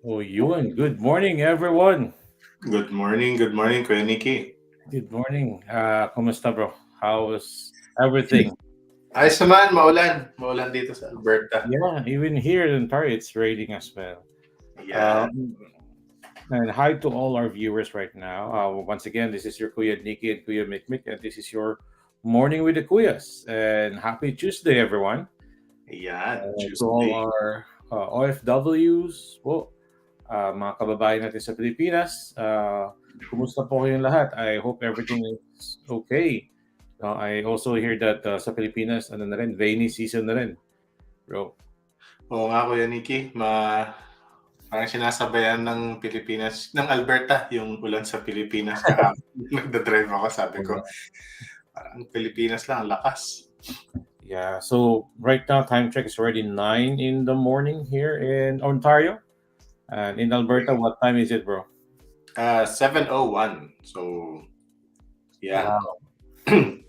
Oh, Ewan. Good morning, everyone. Good morning, Kuya Nikki. Good morning. Kumusta, bro? How's everything? Ayos naman, maulan dito sa Alberta. Yeah, even here in Paris, it's raining as well. Yan. Um, and hi to all our viewers right now. Once again, this is your Kuya Nikki and Kuya Mikmik, and this is your Morning with the Kuyas. And happy Tuesday, everyone. Yan, To all Tuesday. our OFWs, mga kababayan natin sa Pilipinas. Kumusta po kayong lahat? I hope everything is okay. I also hear that sa Pilipinas, ano na rin, rainy season na rin, bro. Oo nga, Kuya Nikki, parang sinasabayan ng Pilipinas, ng Alberta, yung ulan sa Pilipinas kahapon. Nagdadrive ako, sabi ko, parang Pilipinas lang, ang lakas. Yeah, so right now, time check is already 9 in the morning here in Ontario. And in Alberta, what time is it, bro? 7:01. So, yeah. Wow.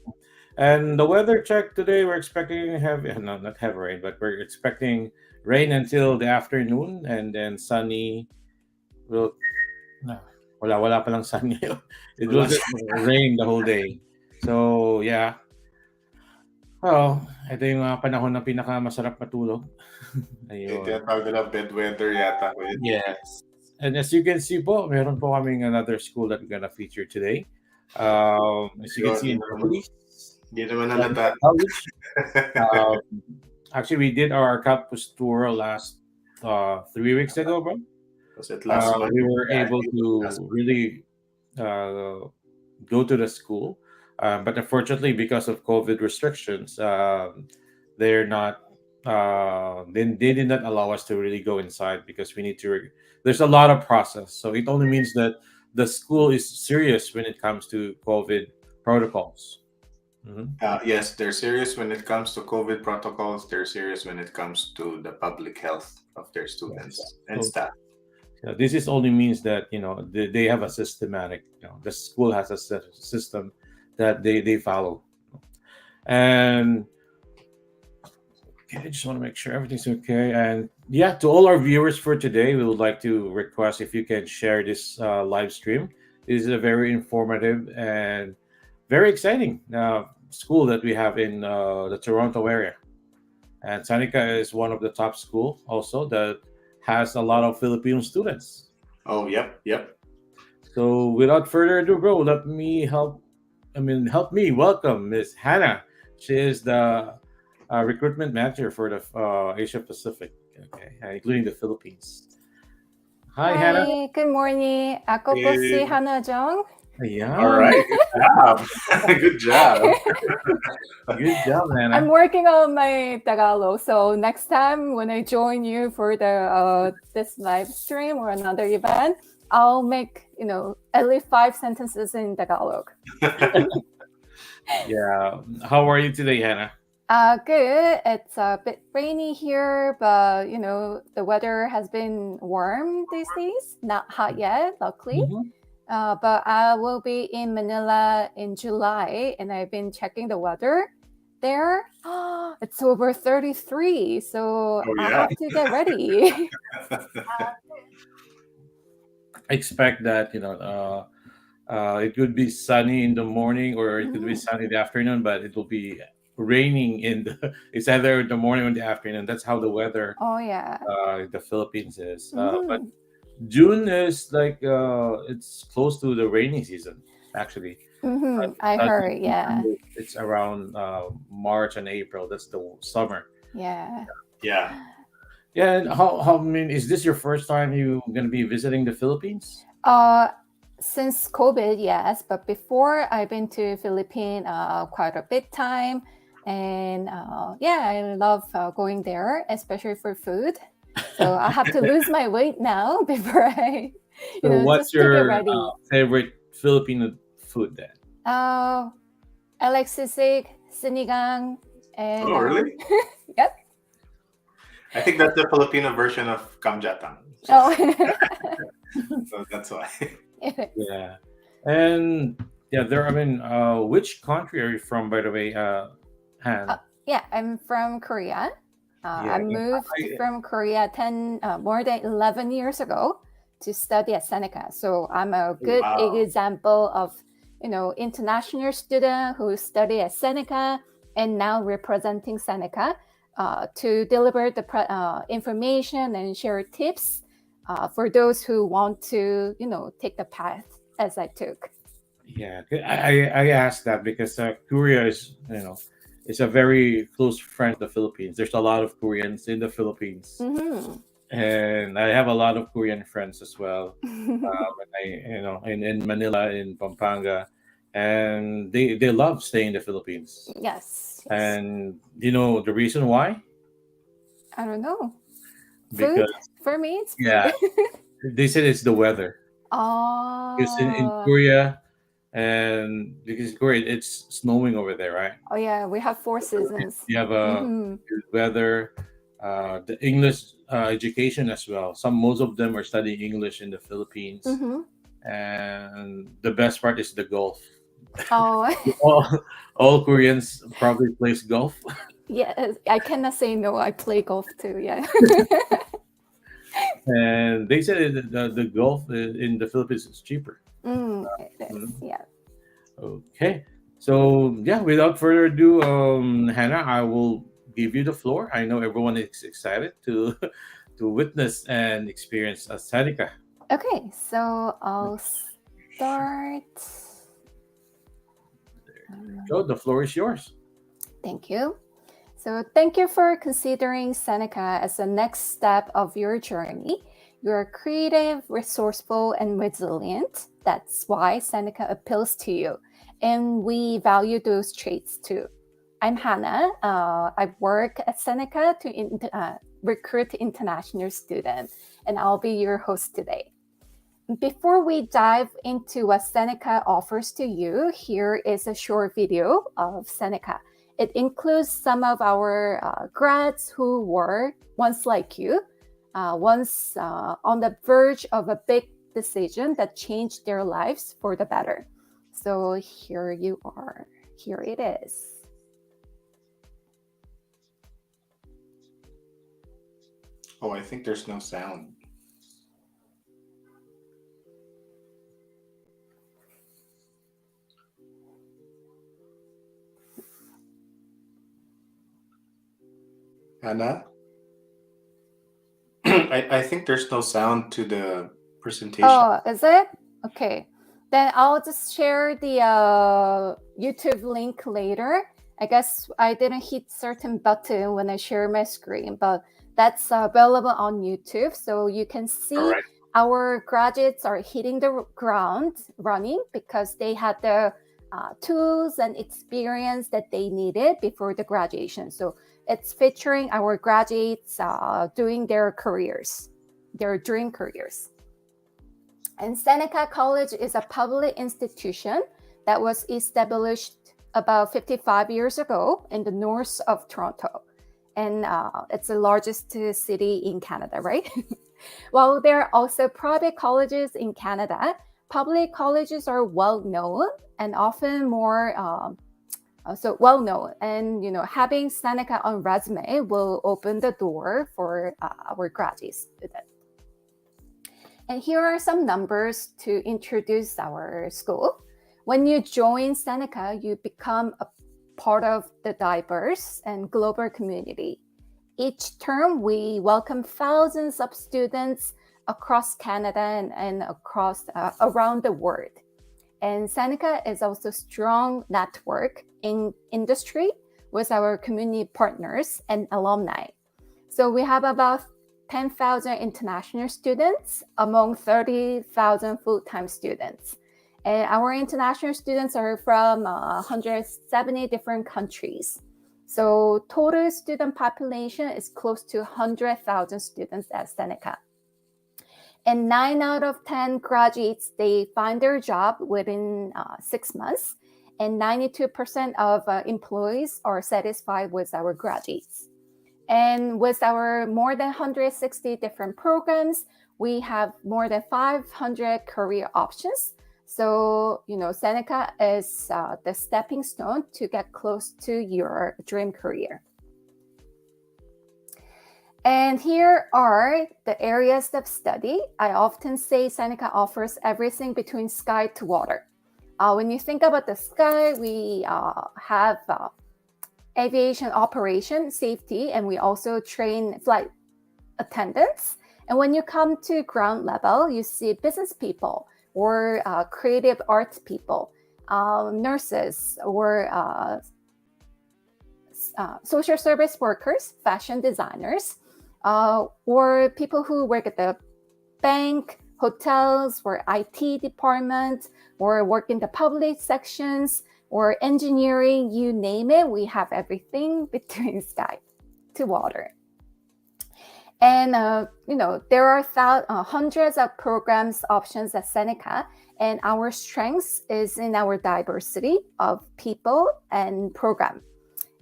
And the weather check today, we're expecting heavy, no, not heavy rain, but we're expecting rain until the afternoon and then sunny. Will no, wala pa lang sunny. It will Wala just rain the whole day. So, yeah. Oh, ito yung panahon na pinakamasarap matulog. Yung Ayun. tinatawag nila bedweather yata, Kuya Nikki. Yes. And as you can see po, meron po kaming another school that we're gonna feature today. As you can see in Hindi naman halata. College. Um, Actually, we did our campus tour last 3 weeks ago, bro. Was it last month? We were Yeah, able I think last to month. really go to the school, but unfortunately, because of COVID restrictions, they're not. They did not allow us to really go inside because we need to. There's a lot of process, so it only means that the school is serious when it comes to COVID protocols. Mhm. Yes, they're serious when it comes to COVID protocols. They're serious when it comes to the public health of their students Yes. and So staff. this is only means that they have a systematic. The school has a system that they follow, and okay, I just want to make sure everything's okay. And yeah, to all our viewers for today, we would like to request if you can share this live stream. This is a very informative and very exciting school that we have in the Toronto area. And Seneca is one of the top school also that has a lot of Filipino students. Oh, yep. So without further ado, bro, help me welcome Miss Hannah. She is the recruitment manager for the Asia Pacific, okay, including the Philippines. Hi, Hannah. Hi, good morning. Ako po si Hey. Hannah Jong. Yeah, All right, good job. good job, I'm Hannah. working on my Tagalog, so next time when I join you for the this live stream or another event, I'll make at least 5 sentences in Tagalog. Yeah. How are you today, Hannah? Good. It's a bit rainy here, but the weather has been warm these days. Not hot yet, luckily. Mhm. But I will be in Manila in July, and I've been checking the weather there. It's over 33, so I yeah. have to get ready. I expect that it could be sunny in the morning or it could be Mhm. sunny in the afternoon, but it will be raining in the. It's either in the morning or in the afternoon. That's how the weather Oh yeah. the Philippines is. But Mhm. June is like it's close to the rainy season actually. I heard. Yeah. It's around March and April. That's the summer. Yeah. Yeah. Yeah, and how I mean, is this your first time you gonna be visiting the Philippines? Since COVID, yes, but before I've been to Philippines quite a bit time, and yeah, I love going there, especially for food. So I have to lose my weight now before I, So what's just to get your ready. favorite Filipino food then? I like sisig, sinigang, and Oh, really? Yep. I think that's the Filipino version of kamjatang. Oh. So that's why. Yeah, and yeah, there. I mean, which country are you from, by the way, Han? Yeah, I'm from Korea. Yeah, I moved I, from Korea more than 11 years ago to study at Seneca. So I'm a good Wow. example of, international student who study at Seneca and now representing Seneca to deliver the information and share tips for those who want to, take the path as I took. yeah, I asked that because Korea is, it's a very close friend of the Philippines. There's a lot of Koreans in the Philippines, Mm-hmm. and I have a lot of Korean friends as well. And in Manila, in Pampanga, and they love staying in the Philippines. Yes, yes. And you know the reason why? I don't know. Food? Because For me, it's food. yeah, they said it's the weather. Because in Oh, Korea, and because Korea, it's snowing over there, right? oh yeah, we have four seasons. You have a Mm-hmm. good weather, the English education as well. Most of them are studying English in the Philippines, Mm-hmm. and the best part is the golf. Oh, all, all Koreans probably plays golf, yeah, I cannot say no. I play golf too. Yeah. and they said that the golf in the Philippines is cheaper. It is. Mhm. Yeah. Okay, so yeah, without further ado, Hannah, I will give you the floor. I know everyone is excited to to witness and experience a Seneca. Okay, so I'll start. Go, the floor is yours. Thank you. So, thank you for considering Seneca as the next step of your journey. You're creative, resourceful, and resilient. That's why Seneca appeals to you. And we value those traits too. I'm Hannah. I work at Seneca to recruit international students, and I'll be your host today. Before we dive into what Seneca offers to you, here is a short video of Seneca. It includes some of our grads who were once like you, once on the verge of a big decision that changed their lives for the better. So here you are. Here it is. Oh, I think there's no sound. Anna? I think there's no sound to the presentation. Oh, is it? Okay. Then I'll just share the YouTube link later. I guess I didn't hit certain button when I share my screen, but that's available on YouTube. So you can see All right. our graduates are hitting the ground running because they had the tools and experience that they needed before the graduation. So it's featuring our graduates doing their careers, their dream careers. And Seneca College is a public institution that was established about 55 years ago in the north of Toronto. And it's the largest city in Canada, right? While there are also private colleges in Canada, public colleges are well known and often more well known. And having Seneca on resume will open the door for our graduate students. And here are some numbers to introduce our school. When you join Seneca, you become a part of the diverse and global community. Each term, we welcome thousands of students across Canada and across around the world. And Seneca is also a strong network in industry with our community partners and alumni. So we have about 10,000 international students among 30,000 full-time students. And our international students are from 170 different countries. So total student population is close to 100,000 students at Seneca. And 9 out of 10 graduates, they find their job within 6 months. And 92% of employees are satisfied with our graduates. And with our more than 160 different programs, we have more than 500 career options. So, Seneca is the stepping stone to get close to your dream career. And here are the areas of study. I often say Seneca offers everything between sky to water. When you think about the sky, we have aviation operation, safety, and we also train flight attendants. And when you come to ground level, you see business people or creative arts people, nurses, or social service workers, fashion designers, or people who work at the bank, hotels, or IT department, or work in the public sections, or engineering, you name it. We have everything between sky to water. And, there are hundreds of programs options at Seneca, and our strength is in our diversity of people and program.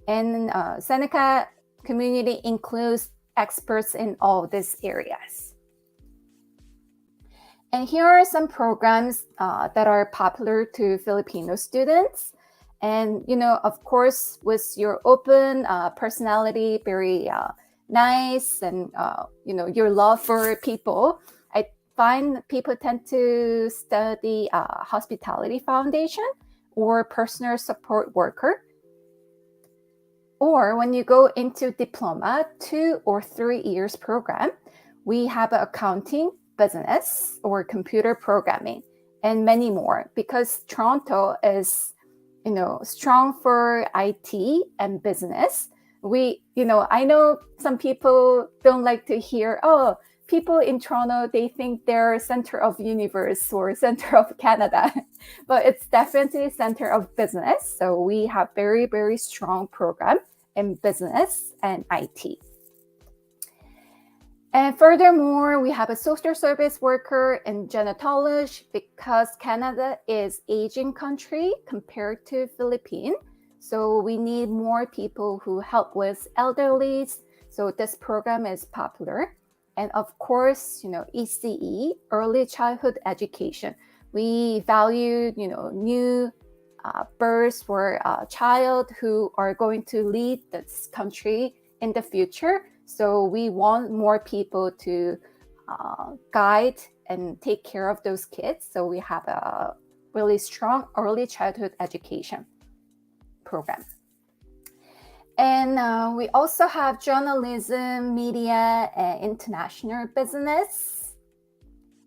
And Seneca community includes experts in all these areas. And here are some programs that are popular to Filipino students. And, of course, with your open personality, very nice, and, your love for people, I find people tend to study hospitality foundation or personal support worker. Or when you go into diploma, 2 or 3 years program, we have accounting, business, or computer programming, and many more, because Toronto is, strong for IT and business. I know some people don't like to hear, people in Toronto, they think they're center of universe or center of Canada, but it's definitely center of business. So we have very, very strong program in business and IT. And furthermore, we have a social service worker and genetologist, because Canada is aging country compared to Philippines. So we need more people who help with elderlies. So this program is popular. And of course, ECE, early childhood education. We value, new births for a child who are going to lead this country in the future. So we want more people to guide and take care of those kids. So we have a really strong early childhood education program. And we also have journalism, media, and international business.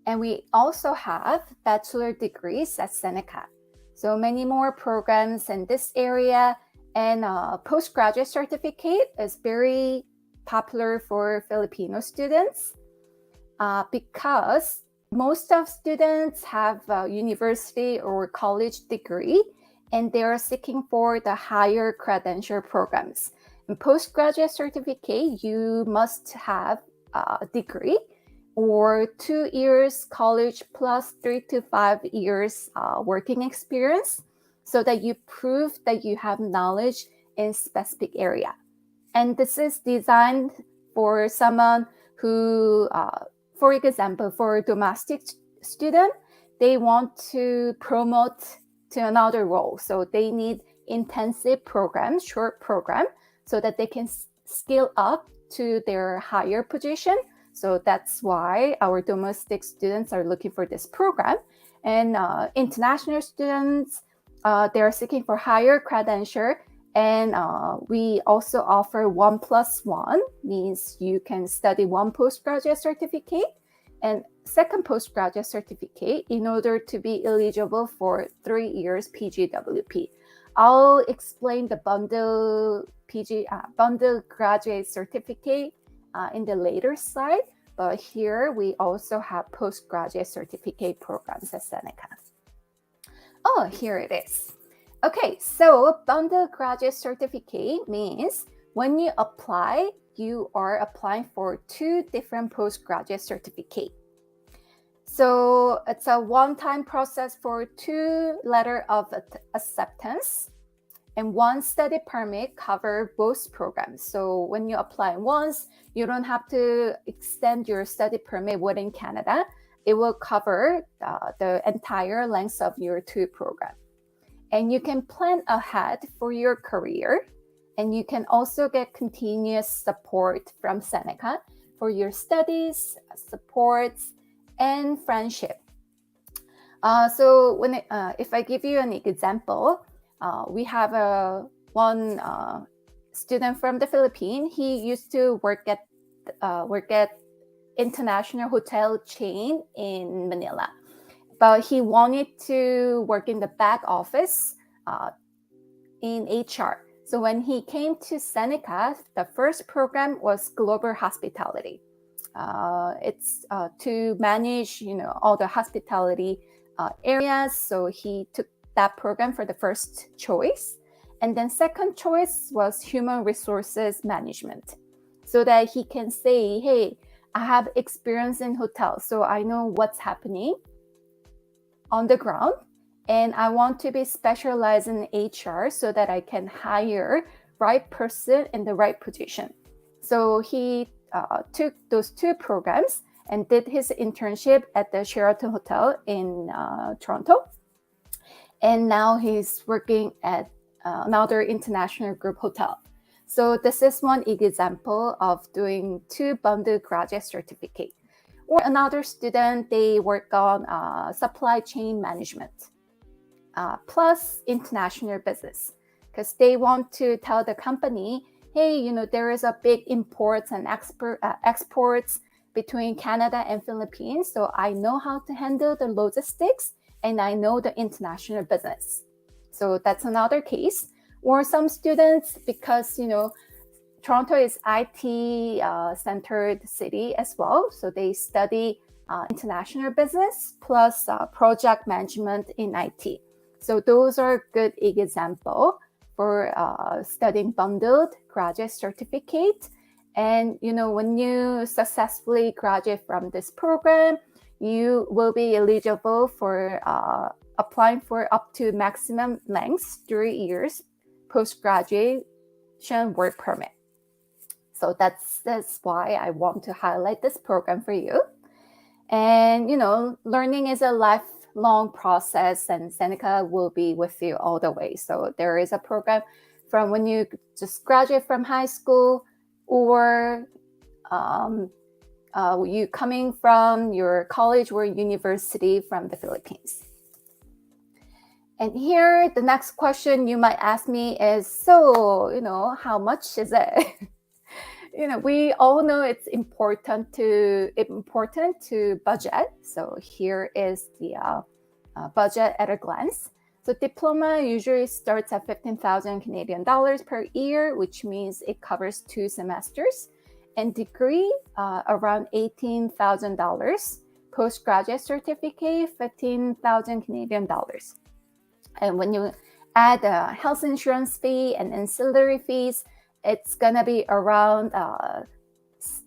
And we also have bachelor degrees at Seneca. So many more programs in this area. And postgraduate certificate is very popular for Filipino students because most of students have a university or college degree, and they are seeking for the higher credential programs. In postgraduate certificate, you must have a degree or 2 years college plus 3 to 5 years working experience, so that you prove that you have knowledge in specific area. And this is designed for someone who, for example, for a domestic student, they want to promote to another role. So they need intensive program, short program, so that they can scale up to their higher position. So that's why our domestic students are looking for this program. And international students, they are seeking for higher credential. And we also offer 1+1, means you can study 1 postgraduate certificate and second postgraduate certificate in order to be eligible for 3 years PGWP. I'll explain the bundle graduate certificate in the later slide, but here we also have postgraduate certificate programs at Seneca. Oh, here it is. Okay, so bundle graduate certificate means when you apply, you are applying for 2 different postgraduate certificates. So it's a one-time process for 2 letter of acceptance, and 1 study permit cover both programs. So when you apply once, you don't have to extend your study permit within Canada. it will cover the entire length of your 2 program. And you can plan ahead for your career. And you can also get continuous support from Seneca for your studies, supports, and friendship. So if I give you an example, we have one student from the Philippines. He used to work at international hotel chain in Manila, but he wanted to work in the back office in HR. So when he came to Seneca, the first program was global hospitality. It's to manage, all the hospitality areas. So he took that program for the first choice. And then second choice was human resources management, so that he can say, hey, I have experience in hotels, so I know what's happening on the ground. And I want to be specialized in HR so that I can hire right person in the right position. So he took those 2 programs and did his internship at the Sheraton Hotel in Toronto. And now he's working at another international group hotel. So this is one example of doing 2 bundled graduate certificate. Or another student, they work on supply chain management. Plus international business, because they want to tell the company, hey, there is a big imports and exports between Canada and Philippines, so I know how to handle the logistics and I know the international business. So that's another case. Or some students, because Toronto is IT centered city as well, so they study international business plus project management in IT. So those are good example for studying bundled graduate certificate. And when you successfully graduate from this program, you will be eligible for applying for up to maximum length 3 years post-graduation work permit. So that's why I want to highlight this program for you. And learning is a lifelong process, and Seneca will be with you all the way. So there is a program from when you just graduate from high school, or you coming from your college or university from the Philippines. And here, the next question you might ask me is, so, how much is it? We all know it's important to budget. So here is the budget at a glance. So diploma usually starts at 15,000 Canadian dollars per year, which means it covers 2 semesters. And degree, around $18,000. Postgraduate certificate, 15,000 Canadian dollars. And when you add a health insurance fee and ancillary fees, it's gonna be around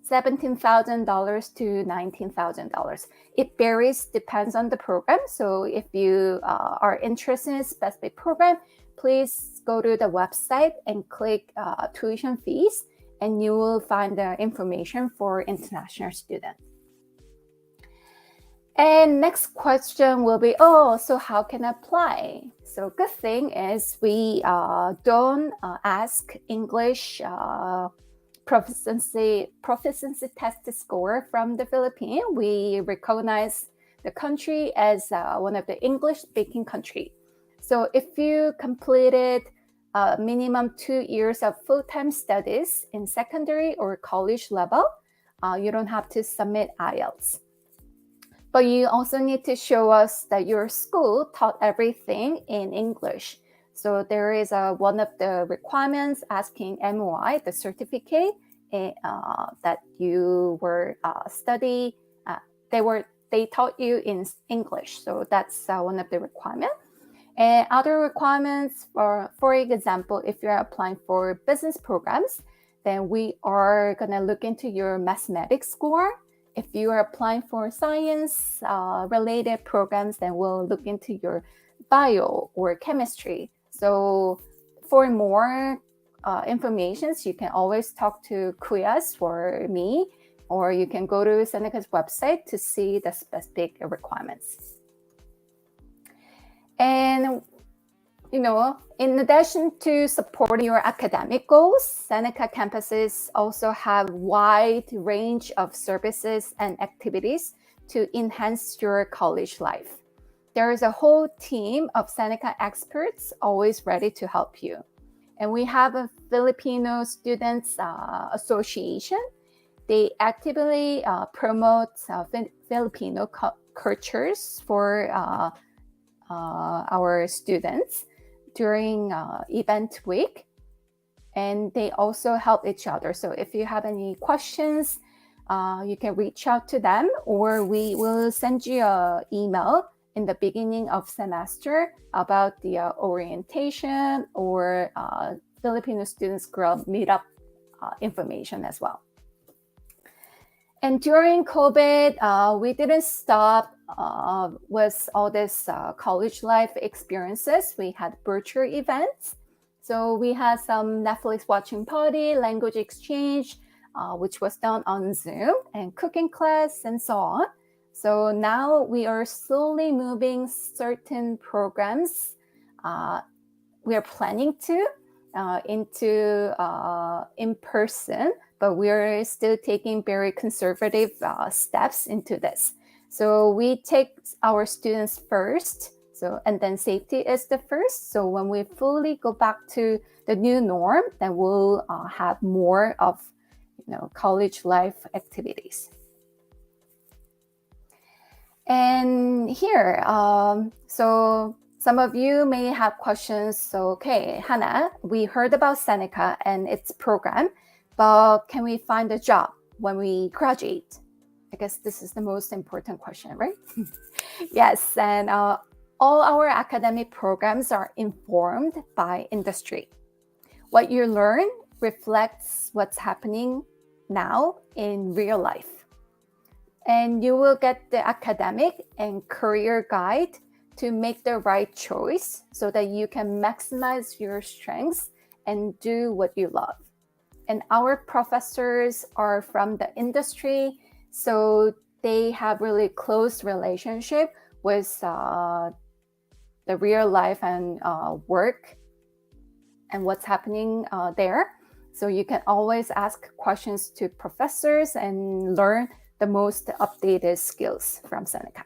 $17,000 to $19,000. It varies, depends on the program. So if you are interested in a specific program, please go to the website and click tuition fees, and you will find the information for international students. And next question will be, so how can I apply? So good thing is we don't ask English proficiency test score from the Philippines. We recognize the country as one of the English-speaking country. So if you completed minimum 2 years of full-time studies in secondary or college level, you don't have to submit IELTS. But you also need to show us that your school taught everything in English. So there is one of the requirements asking MOI, the certificate that you were study. They taught you in English. So that's one of the requirements. And other requirements, for example, if you're applying for business programs, then we are gonna look into your mathematics score. If you are applying for science related programs, then we'll look into your bio or chemistry. So for more information, you can always talk to Kuyas or me or you can go to Seneca's website to see the specific requirements. And in addition to supporting your academic goals, Seneca campuses also have a wide range of services and activities to enhance your college life. There is a whole team of Seneca experts always ready to help you. And we have a Filipino Students Association. They actively promote Filipino cultures for our students during event week, and they also help each other. So if you have any questions, you can reach out to them, or we will send you an email in the beginning of semester about the orientation or Filipino Students Club meetup information as well. And during COVID, we didn't stop with all this college life experiences. We had virtual events. So we had some Netflix watching party, language exchange, which was done on Zoom, and cooking class, and so on. So now we are slowly moving certain programs we are planning to into in-person, but we're still taking very conservative steps into this. So we take our students first, and then safety is the first. So when we fully go back to the new norm, then we'll have more of college life activities. And here, so some of you may have questions. So, okay, Hannah, we heard about Seneca and its program, but can we find a job when we graduate? I guess this is the most important question, right? Yes, and all our academic programs are informed by industry. What you learn reflects what's happening now in real life. And you will get the academic and career guide to make the right choice so that you can maximize your strengths and do what you love. And our professors are from the industry, so they have really close relationship with the real life and work and what's happening there. So you can always ask questions to professors and learn the most updated skills from Seneca.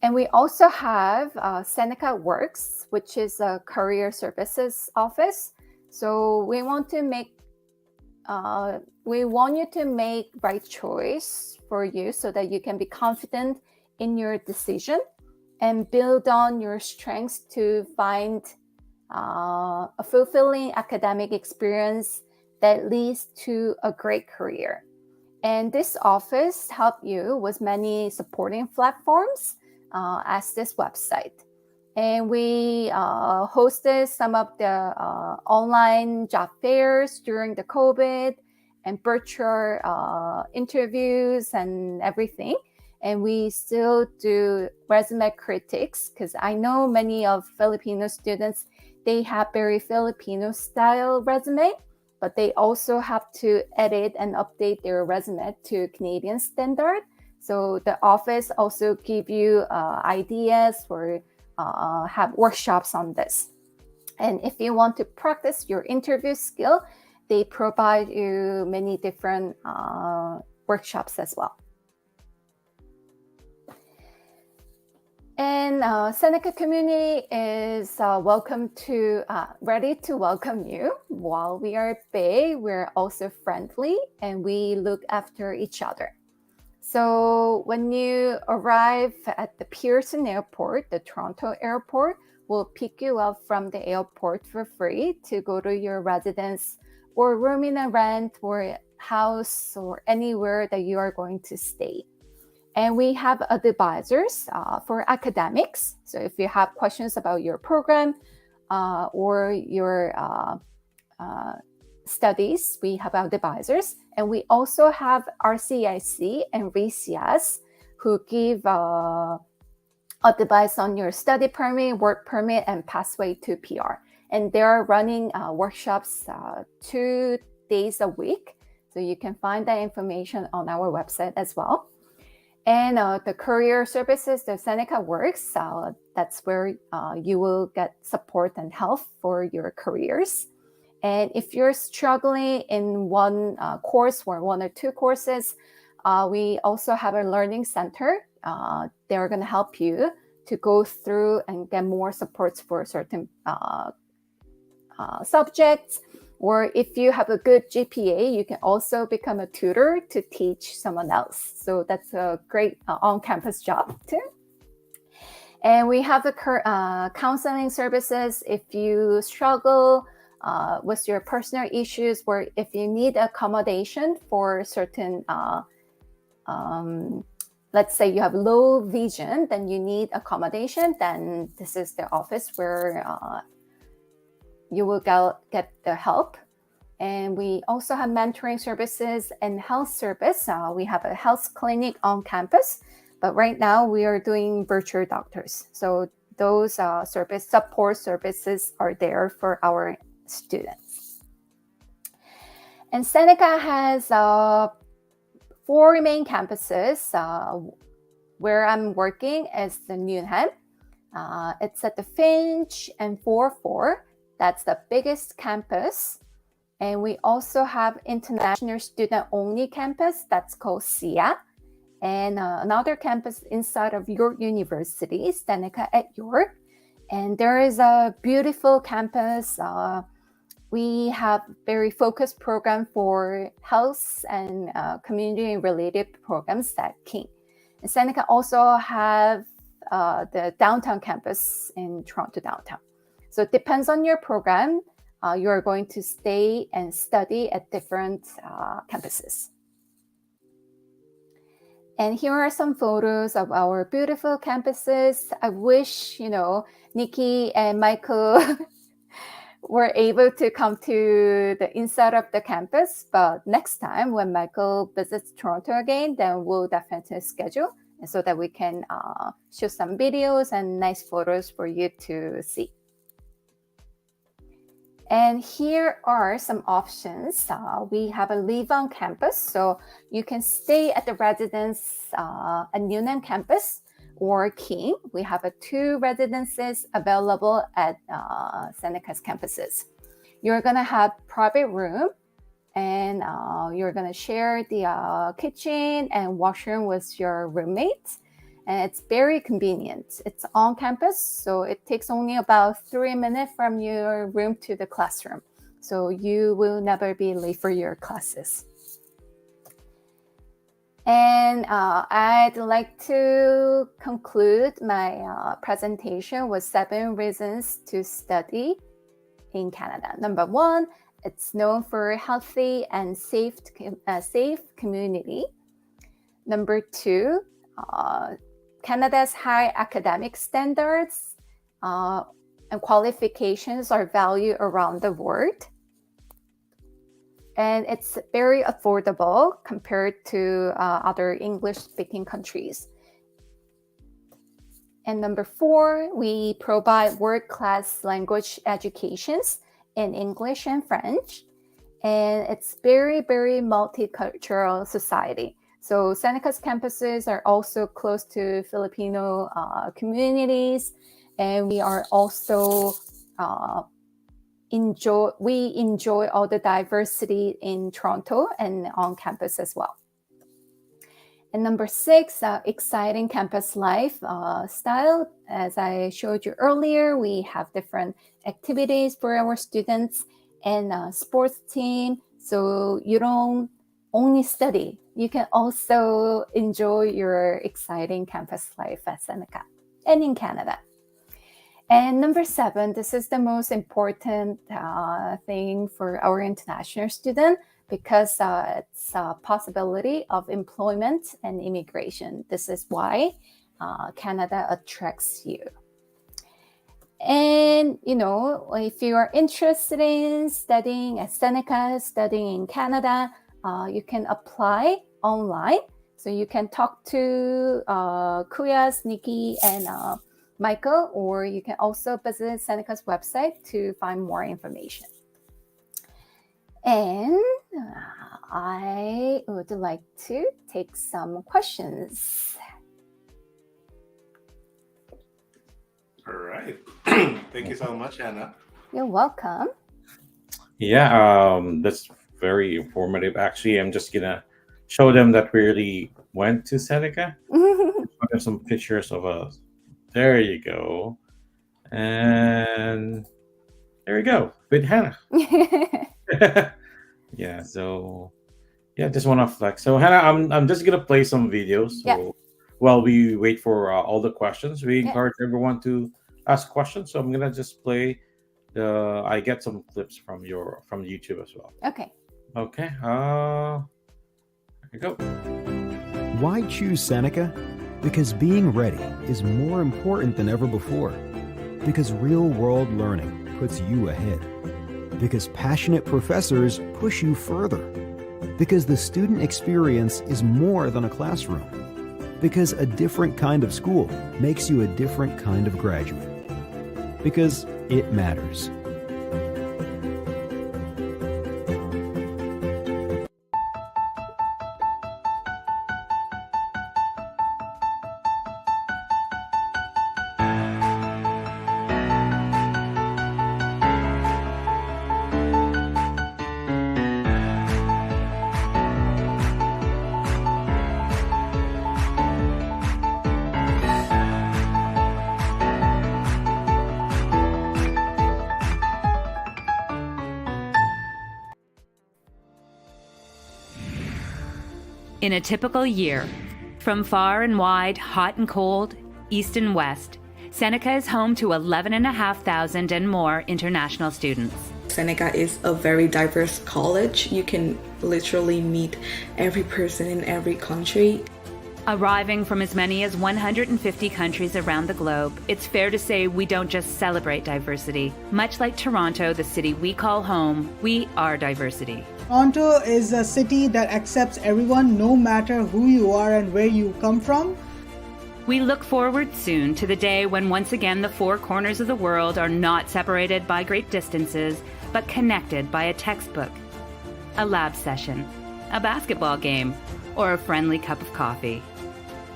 And we also have Seneca Works, which is a career services office. So we want you to make right choice for you so that you can be confident in your decision and build on your strengths to find a fulfilling academic experience that leads to a great career. And this office helps you with many supporting platforms as this website. And we hosted some of the online job fairs during the COVID and virtual interviews and everything. And we still do resume critics because I know many of Filipino students, they have very Filipino style resume, but they also have to edit and update their resume to Canadian standard. So the office also give you ideas or have workshops on this. And if you want to practice your interview skill, they provide you many different workshops as well. And Seneca community is ready to welcome you. While we are big, we're also friendly and we look after each other. So when you arrive at the Pearson Airport, the Toronto airport, we'll pick you up from the airport for free to go to your residence or room in a rent or house or anywhere that you are going to stay. And we have advisors for academics. So if you have questions about your program or your studies, we have advisors. And we also have RCIC and RCS who give advice on your study permit, work permit, and pathway to PR. And they're running workshops 2 days a week. So So you can find that information on our website as well. And the career services, the Seneca Works, that's where you will get support and help for your careers. And if you're struggling in one course or one or two courses, we also have a learning center. They're going to help you to go through and get more supports for certain subjects. Or if you have a good GPA, you can also become a tutor to teach someone else. So that's a great on-campus job too. And we have the counseling services if you struggle with your personal issues, or if you need accommodation for certain, let's say you have low vision, then you need accommodation, then this is the office where you will get the help. And we also have mentoring services and health service. We have a health clinic on campus, but right now we are doing virtual doctors. So those support services are there for our students. And Seneca has 4 main campuses. Where I'm working is the Newnham. It's at the Finch and 4-4. That's the biggest campus. And we also have international student-only campus that's called SIA. And another campus inside of York University, Seneca at York. And there is a beautiful campus. We have very focused program for health and community-related programs at King. And Seneca also have the downtown campus in Toronto downtown. So it depends on your program. You're going to stay and study at different campuses. And here are some photos of our beautiful campuses. I wish, Nikki and Michael were able to come to the inside of the campus. But next time when Michael visits Toronto again, then we'll definitely schedule so that we can shoot some videos and nice photos for you to see. And here are some options. We have a live on campus, so you can stay at the residence at Newnham campus or King. We have 2 residences available at Seneca's campuses. You're gonna have private room, and you're gonna share the kitchen and washroom with your roommates. And it's very convenient. It's on campus, so it takes only about 3 minutes from your room to the classroom. So you will never be late for your classes. And I'd like to conclude my presentation with 7 reasons to study in Canada. Number 1, it's known for healthy and safe community. Number 2, Canada's high academic standards and qualifications are valued around the world. And it's very affordable compared to other English-speaking countries. And number 4, we provide world-class language educations in English and French. And it's very, very multicultural society. So Seneca's campuses are also close to Filipino communities, and we are also enjoy all the diversity in Toronto and on campus as well. And number 6, exciting campus life style. As I showed you earlier, we have different activities for our students and sports team. So you don't only study, you can also enjoy your exciting campus life at Seneca and in Canada. And number 7, this is the most important thing for our international student because it's a possibility of employment and immigration. This is why Canada attracts you. And, if you are interested in studying at Seneca, studying in Canada, you can apply online. So you can talk to Kuyas, Nikki, and Michael, or you can also visit Seneca's website to find more information. And I would like to take some questions. All right. Thank you so much, Anna. You're welcome. Yeah, that's very informative. Actually, I'm just gonna show them that we really went to Seneca. Show them some pictures of us. There you go. And there we go with Hannah. Yeah, so yeah, just want to flex. So Hannah, I'm just gonna play some videos. So Yeah. while we wait for all the questions, we Yeah. encourage everyone to ask questions. So I'm gonna just play the. I get some clips from YouTube as well. Okay. Okay. Here we go. Why choose Seneca? Because being ready is more important than ever before. Because real-world learning puts you ahead. Because passionate professors push you further. Because the student experience is more than a classroom. Because a different kind of school makes you a different kind of graduate. Because it matters. In a typical year, from far and wide, hot and cold, east and west, Seneca is home to 11,500 and more international students. Seneca is a very diverse college. You can literally meet every person in every country. Arriving from as many as 150 countries around the globe, it's fair to say we don't just celebrate diversity. Much like Toronto, the city we call home, we are diversity. Toronto is a city that accepts everyone no matter who you are and where you come from. We look forward soon to the day when once again the four corners of the world are not separated by great distances, but connected by a textbook, a lab session, a basketball game, or a friendly cup of coffee.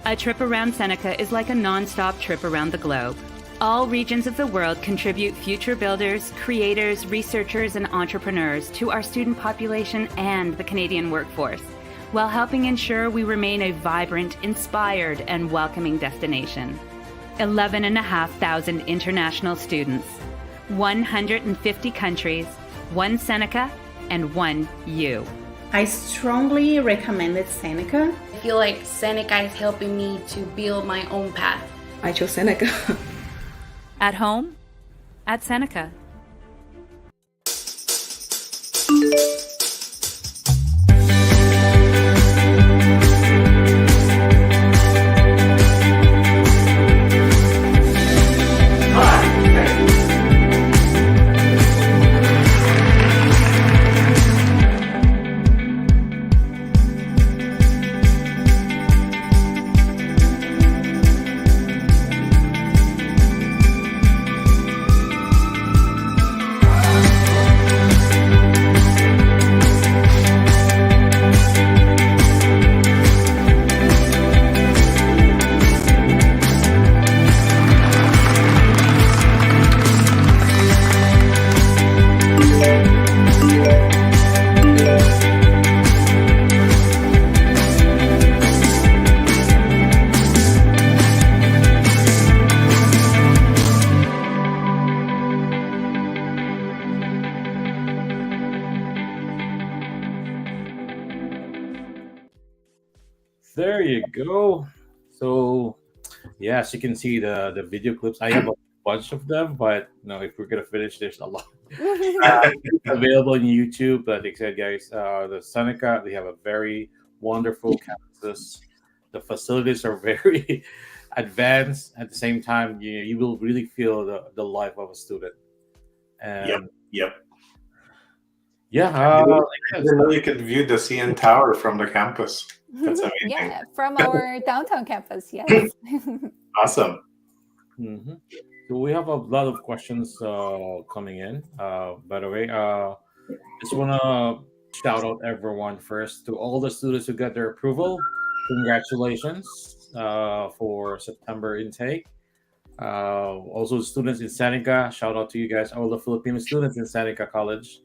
A trip around Seneca is like a non-stop trip around the globe. All regions of the world contribute future builders, creators, researchers, and entrepreneurs to our student population and the Canadian workforce, while helping ensure we remain a vibrant, inspired, and welcoming destination. 11,500 international students, 150 countries, one Seneca, and one you. I strongly recommended Seneca. I feel like Seneca is helping me to build my own path. I chose Seneca. At home, at Seneca. There you go. So, yeah, as you can see the video clips, I have a bunch of them, but if we're gonna finish, there's a lot available on YouTube. But like I said, guys, the Seneca, they have a very wonderful campus. The facilities are very advanced. At the same time, you will really feel the life of a student. And Yep. yeah, I didn't know you could view the CN Tower from the campus. That's amazing. Yeah, from our downtown campus. Yes. Awesome. So we have a lot of questions coming in. By the way, just want to shout out everyone first to all the students who got their approval. Congratulations for September intake. Also, students in Seneca, shout out to you guys, all the Filipino students in Seneca College.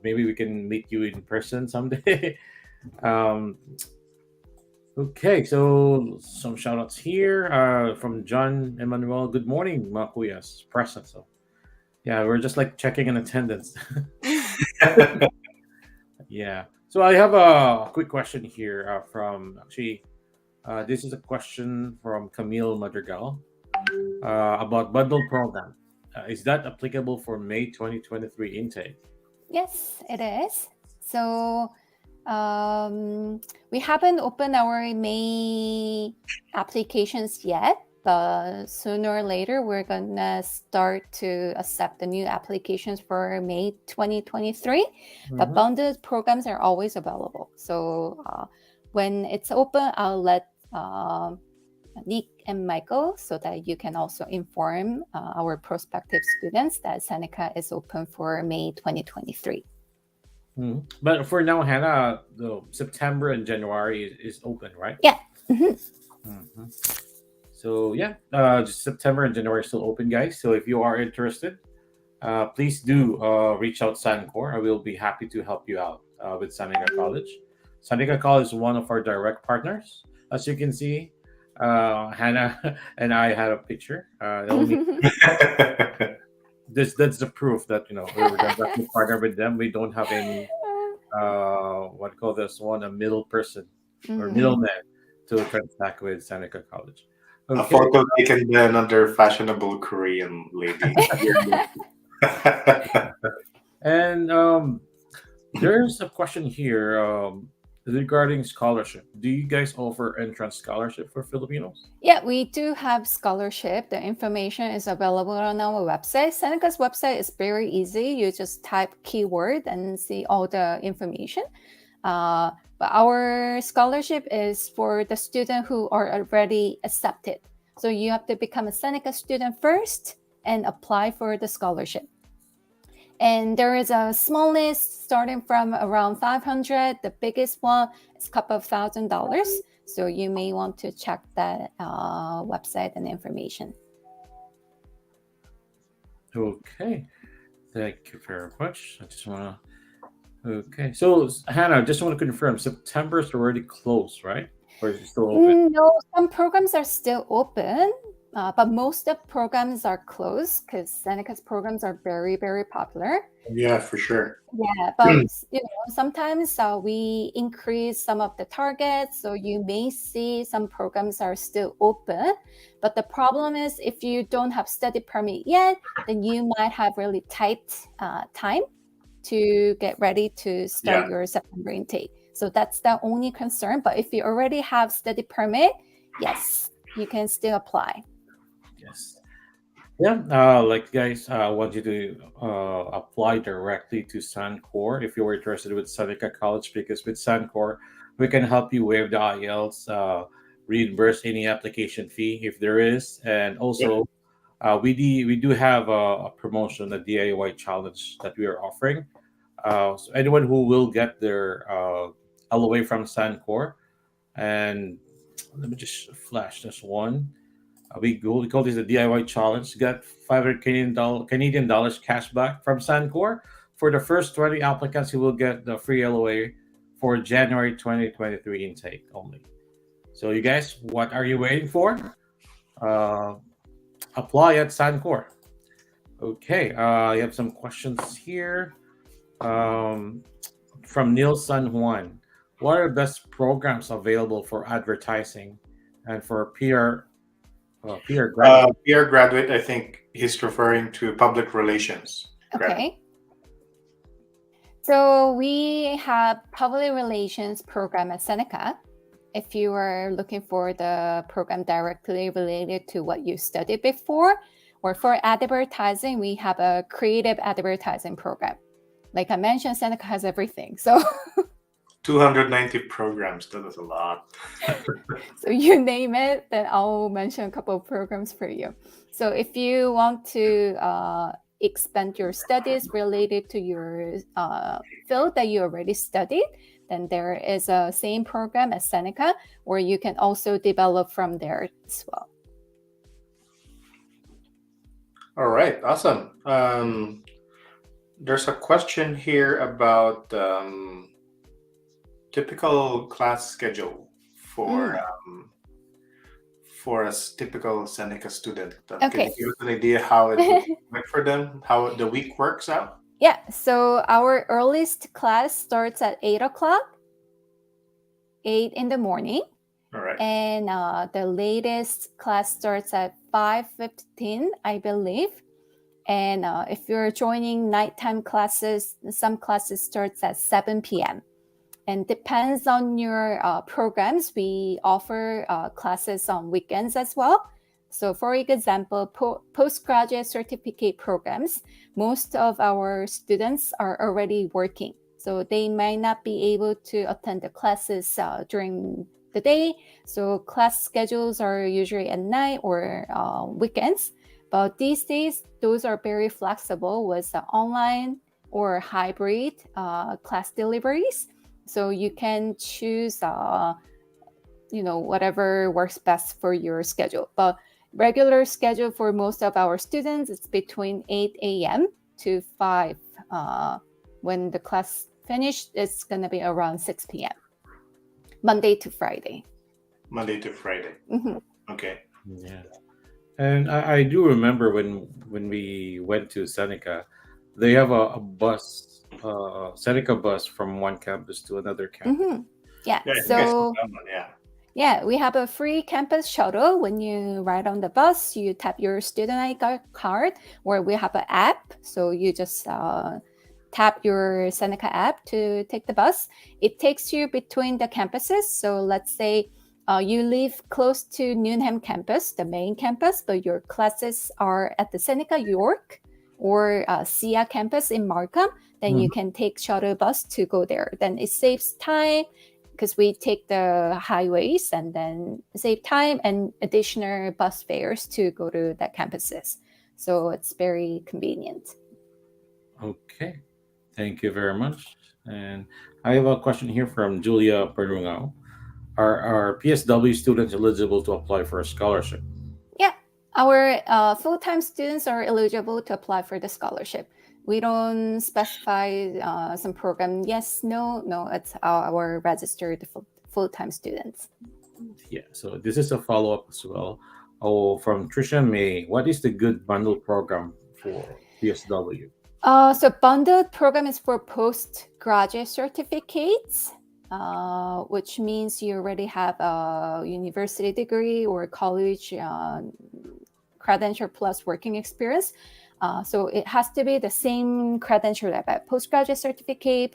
Maybe we can meet you in person someday. um, okay, so some shout outs here from John Emmanuel. Good morning, mga Kuyas. Present. So, yeah, we're just like checking in attendance. Yeah. So I have a quick question here from actually, this is a question from Camille Madrigal about bundle program. Is that applicable for May 2023 intake? Yes, it is. So we haven't opened our May applications yet, but sooner or later we're gonna start to accept the new applications for May 2023. But bundled programs are always available. So when it's open, I'll let Nick and Michael so that you can also inform our prospective students that Seneca is open for May 2023. But for now, Hannah, the September and January is open, right? Yeah. So yeah, just September and January are still open, guys. So if you are interested, please do reach out Sun-Cor. I will be happy to help you out with Seneca College. Seneca College is one of our direct partners. As you can see, Hannah and I had a picture. That's the proof that we're directly partner with them. We don't have any what call this one, a middle person or middleman to transact with Seneca College. Okay. A photo taken by another fashionable Korean lady. And there's a question here regarding scholarship. Do you guys offer entrance scholarship for Filipinos? Yeah, we do have scholarship. The information is available on our website. Seneca's website is very easy. You just type keyword and see all the information. But our scholarship is for the student who are already accepted. So you have to become a Seneca student first and apply for the scholarship. And there is a small list starting from around 500. The biggest one is a couple of $1,000. So you may want to check that website and information. Okay. Thank you very much. I just want to... Okay. So, Hannah, I just want to confirm, September is already closed, right? Or is it still open? No, some programs are still open. But most of programs are closed because Seneca's programs are very, very popular. Yeah, for sure. Yeah, but sometimes we increase some of the targets, so you may see some programs are still open. But the problem is if you don't have study permit yet, then you might have really tight time to get ready to start your September intake. So that's the only concern. But if you already have study permit, yes, you can still apply. Yes. Yeah, like guys, I want you to apply directly to Sun-Cor if you're interested with Seneca College, because with Sun-Cor, we can help you waive the IELTS, reimburse any application fee if there is, and also we do have a promotion, a DIY challenge that we are offering. So anyone who will get their LOA from Sun-Cor, and let me just flash this one. We call this the DIY challenge. Got 500 Canadian dollars cash back from Sun-Cor. For the first 20 applicants, you will get the free LOA for January 2023 intake only. So you guys, what are you waiting for? Apply at Sun-Cor. Okay, I have some questions here from Neil San Juan. What are the best programs available for advertising and for PR graduate? PR graduate, I think he's referring to public relations. Okay. So we have public relations program at Seneca. If you are looking for the program directly related to what you studied before, or for advertising, we have a creative advertising program. Like I mentioned, Seneca has everything. So 290 programs, that is a lot. So you name it, then I'll mention a couple of programs for you. So if you want to expand your studies related to your field that you already studied, then there is a same program as Seneca, where you can also develop from there as well. All right, awesome. There's a question here about typical class schedule for a typical Seneca student. Can Okay. you give us an idea how it would work for them, how the week works out? Yeah, so our earliest class starts at 8 o'clock, 8 in the morning. All right. And the latest class starts at 5:15, I believe. And if you're joining nighttime classes, some classes starts at 7 p.m. And depends on your programs. We offer classes on weekends as well. So for example, postgraduate certificate programs, most of our students are already working. So they might not be able to attend the classes during the day. So class schedules are usually at night or weekends. But these days, those are very flexible with online or hybrid class deliveries. So you can choose, whatever works best for your schedule. But regular schedule for most of our students is between 8 a.m. to 5. When the class finished, it's going to be around 6 p.m. Monday to Friday. Monday to Friday. Mm-hmm. Okay. Yeah. And I do remember when we went to Seneca, they have a bus, Seneca bus from one campus to another campus. Mm-hmm. Yeah. Yeah, I think I So saw that one, yeah. yeah, we have a free campus shuttle. When you ride on the bus, you tap your student ID card, or we have an app. So you just tap your Seneca app to take the bus. It takes you between the campuses. So let's say you live close to Newnham campus, the main campus, but your classes are at the Seneca York or SIA campus in Markham, then you can take shuttle bus to go there. Then it saves time because we take the highways, and then save time and additional bus fares to go to the campuses. So it's very convenient. Okay. Thank you very much. And I have a question here from Julia Perungao. Are PSW students eligible to apply for a scholarship? Yeah, our full-time students are eligible to apply for the scholarship. We don't specify some program. Yes, no. It's our registered full-time students. Yeah. So this is a follow-up as well. Oh, from Trisha May. What is the good bundle program for PSW? So bundled program is for postgraduate certificates, which means you already have a university degree or college credential plus working experience. So it has to be the same credential level, postgraduate certificate.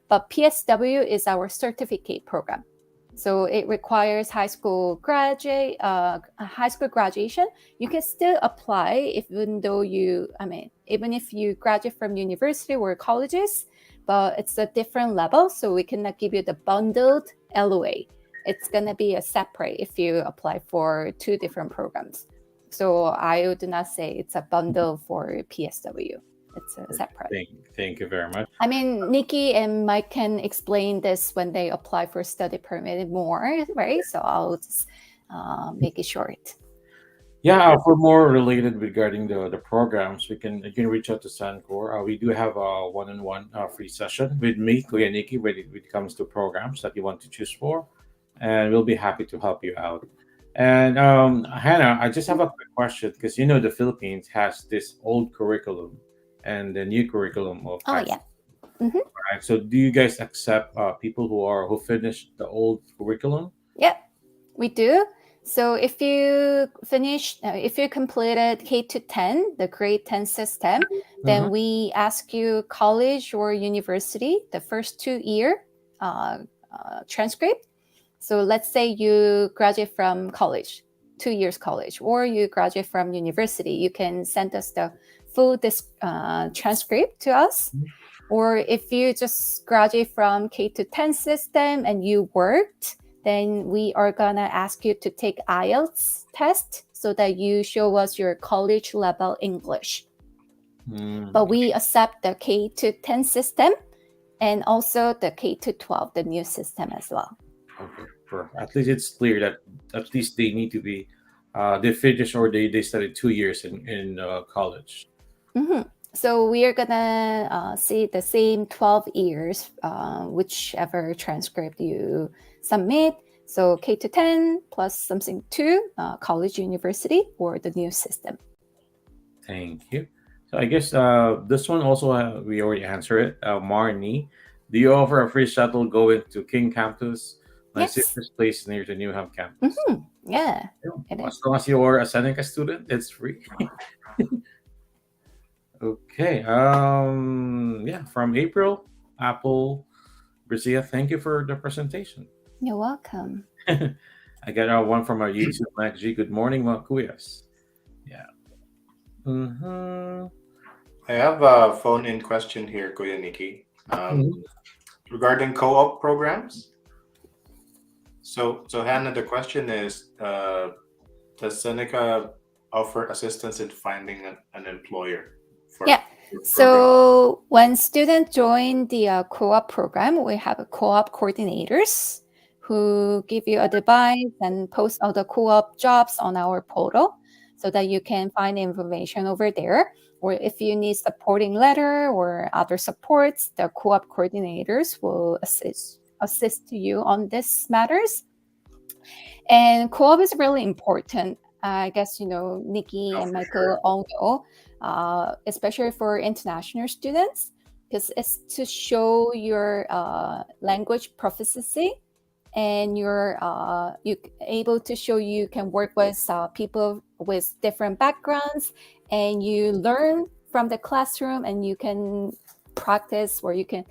But PSW is our certificate program. So it requires high school graduation. You can still apply even if you graduate from university or colleges, but it's a different level. So we cannot give you the bundled LOA. It's going to be a separate if you apply for two different programs. So I would not say it's a bundle for PSW. It's a separate. Thank you very much. I mean, Nikki and Mike can explain this when they apply for study permit more, right? So I'll just make it short. Yeah, for more related regarding the programs, you can reach out to Sun-Cor. We do have a one-on-one free session with me, Kuya Nikki, when it comes to programs that you want to choose for, and we'll be happy to help you out. And Hannah, I just have a quick question because the Philippines has this old curriculum and the new curriculum of Oh yeah. Mm-hmm. Right. So do you guys accept people who finished the old curriculum? Yeah, we do. So if you completed K to 10, the grade 10 system, then we ask you college or university, the first 2-year transcript. So let's say you graduate from college, 2 years college, or you graduate from university, you can send us the full transcript to us. Or if you just graduate from K to 10 system and you worked, then we are gonna ask you to take IELTS test so that you show us your college level English. But we accept the K to 10 system and also the K to 12, the new system as well. Okay, at least it's clear that at least they need to be they finish or they study 2 years in college. So we are gonna see the same 12 years, whichever transcript you submit. So K to 10 plus something to college, university, or the new system. Thank you. So I guess this one also we already answered it. Marnie, do you offer a free shuttle going to King Campus? My Yes. sister's place near the Newham campus. Yeah. As long as you're a Seneca student, it's free. Okay. Yeah. From April, Apple, Brazil. Thank you for the presentation. You're welcome. I got one from our YouTube, Mac G. Good morning, Kuyas. Yeah. I have a phone-in question here, Kuya Nikki, regarding co-op programs. So Hannah, the question is, does Seneca offer assistance in finding an employer? So when students join the co-op program, we have co-op coordinators who give you advice and post all the co-op jobs on our portal so that you can find information over there. Or if you need supporting letter or other supports, the co-op coordinators will assist you on these matters. And co-op is really important. I guess, Nikki and Michael all know, especially for international students, because it's to show your language proficiency, and you're able to show you can work with people with different backgrounds, and you learn from the classroom, and you can practice or you can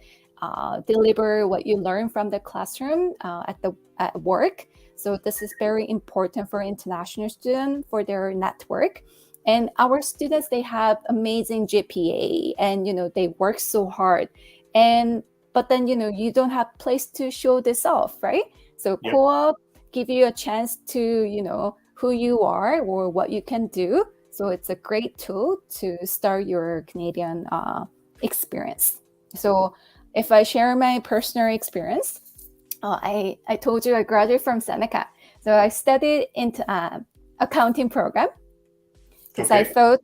deliver what you learn from the classroom at work. So this is very important for international students for their network. And our students, they have amazing GPA, and they work so hard. But then you don't have place to show this off, right? So co-op give you a chance to who you are or what you can do. So it's a great tool to start your Canadian experience. So if I share my personal experience, I told you I graduated from Seneca. So I studied into accounting program because I thought,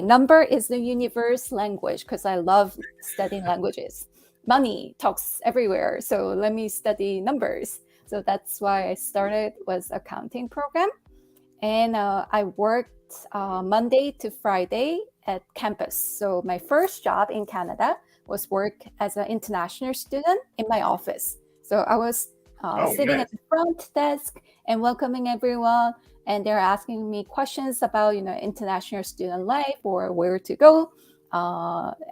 number is the universal language because I love studying languages. Money talks everywhere, so let me study numbers. So that's why I started with accounting program. And I worked Monday to Friday at campus. So my first job in Canada was work as an international student in my office. So I was sitting at the front desk and welcoming everyone. And they're asking me questions about, international student life or where to go.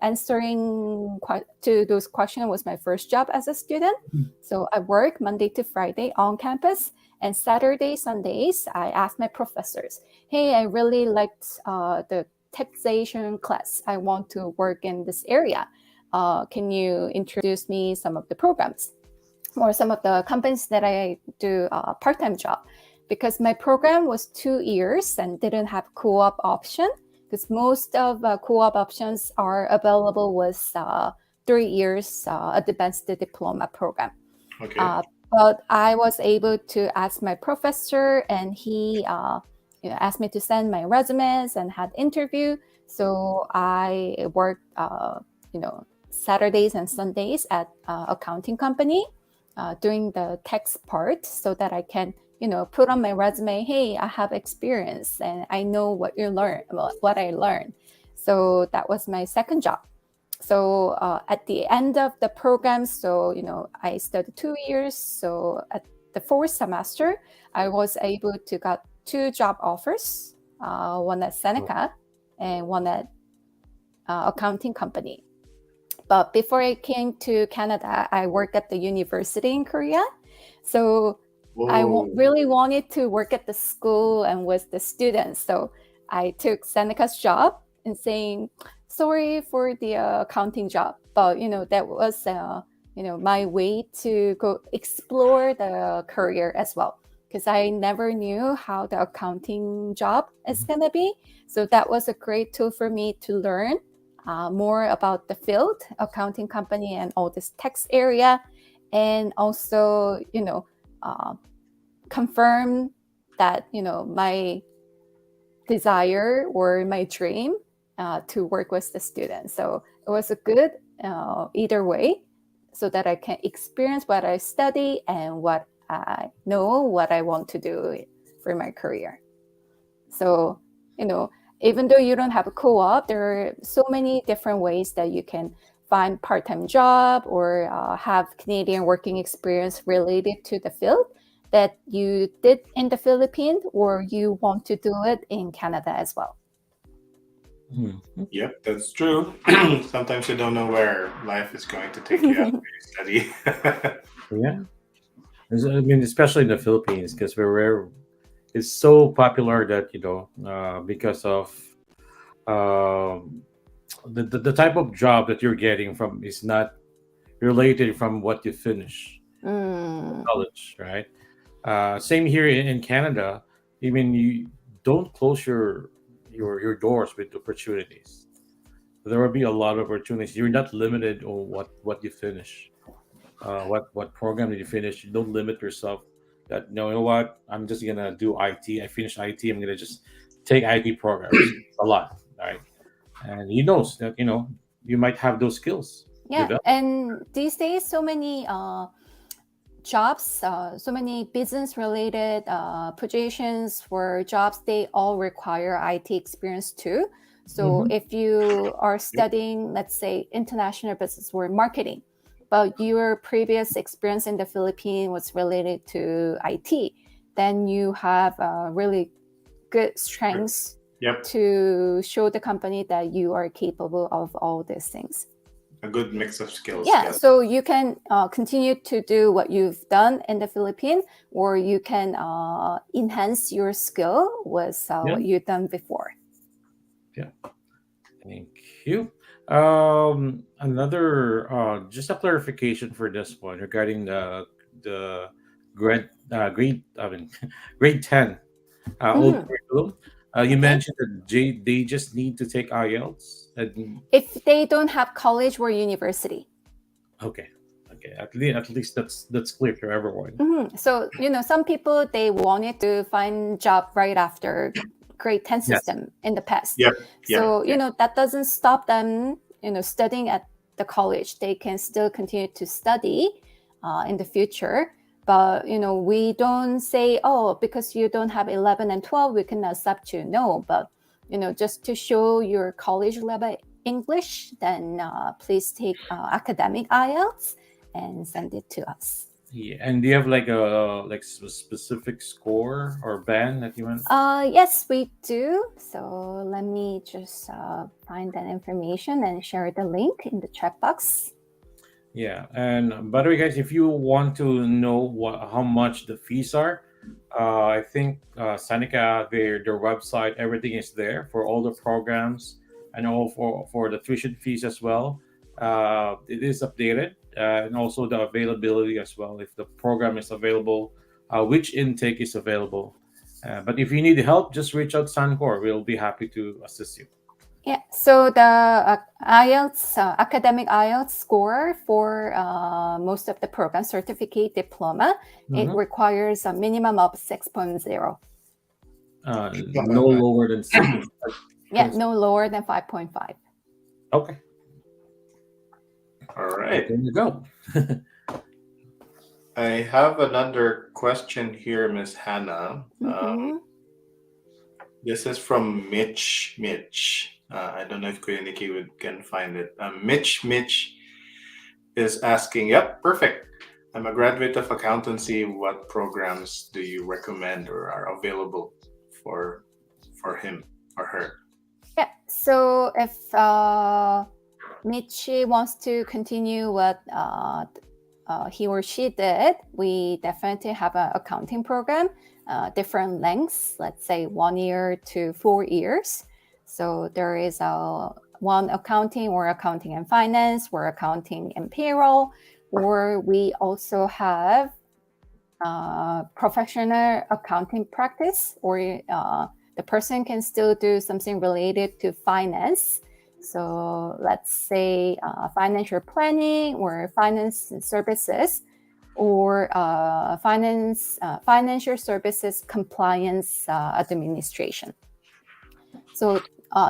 Answering to those questions was my first job as a student. So I work Monday to Friday on campus, and Saturday, Sundays, I asked my professors, hey, I really liked the taxation class. I want to work in this area. Can you introduce me some of the programs or some of the companies that I do a part-time job? Because my program was 2 years and didn't have co-op option, because most of co-op options are available with 3 years advanced diploma program. But I was able to ask my professor, and he asked me to send my resumes and had interview. So I worked Saturdays and Sundays at accounting company doing the tax part, so that I can put on my resume, hey, I have experience and I know what I learned. So that was my second job. So at the end of the program, I studied 2 years. So at the fourth semester, I was able to get 2 job offers, one at Seneca and one at accounting company. But before I came to Canada, I worked at the university in Korea. So I really wanted to work at the school and with the students. So I took Seneca's job and saying, sorry for the accounting job. But, that was, my way to go explore the career as well. Because I never knew how the accounting job is going to be. So that was a great tool for me to learn more about the field, accounting company, and all this tax area, and also, confirm that, my desire or my dream to work with the students. So it was a good either way, so that I can experience what I study and what I know what I want to do for my career. So, even though you don't have a co-op, there are so many different ways that you can find part-time job or have Canadian working experience related to the field that you did in the Philippines, or you want to do it in Canada as well. Yep, that's true. Sometimes you don't know where life is going to take you after you study. Yeah. I mean, especially in the Philippines, because it's so popular that because of um, the type of job that you're getting from is not related from what you finish college, right? Same here in Canada. I mean, you don't close your doors with opportunities. There will be a lot of opportunities. You're not limited on what you finish. What program did you finish? You don't limit yourself. That no, you know what? I'm just gonna do IT. I finished IT. I'm gonna just take IT programs. It's a lot, right? And he knows that you might have those skills. Yeah, Develop. and these days, so many jobs, so many business-related positions for jobs, they all require IT experience too. So if you are studying, let's say, international business or marketing, but your previous experience in the Philippines was related to IT, then you have really good strengths to show the company that you are capable of all these things. A good mix of skills. Yeah, so you can continue to do what you've done in the Philippines, or you can enhance your skill with what you've done before. Yeah, thank you. Another just a clarification for this one regarding the grade I mean grade 10 old curriculum. You mentioned that they just need to take IELTS. If they don't have college or university. Okay. At least that's clear to everyone. So some people, they wanted to find job right after grade 10 system in the past. So that doesn't stop them studying at the college. They can still continue to study in the future. But we don't say, oh, because you don't have 11 and 12, we can accept you. No, but just to show your college level English, then please take academic IELTS and send it to us. Yeah, and do you have like a specific score or band that you want? Yes, we do. So let me just find that information and share the link in the chat box. Yeah, and by the way, guys, if you want to know how much the fees are, I think Seneca, their website, everything is there for all the programs and all for the tuition fees as well. It is updated and also the availability as well. If the program is available, which intake is available. But if you need help, just reach out to Sun-Cor. We'll be happy to assist you. Yeah, so the IELTS, academic IELTS score for most of the program, certificate, diploma, it requires a minimum of 6.0. No lower than 6. Yeah, no lower than 5.5. Okay. All right. There you go. I have another question here, Miss Hannah. This is from Mitch. I don't know if Kuya Nikki can find it. Mitch is asking, yep, perfect. I'm a graduate of accountancy. What programs do you recommend or are available for him or her? Yeah, so if Mitch wants to continue what he or she did, we definitely have an accounting program, different lengths, let's say 1 year to 4 years. So there is one accounting or accounting and finance, or accounting and payroll, or we also have professional accounting practice, or the person can still do something related to finance. So let's say financial planning or finance services, or financial services compliance administration. So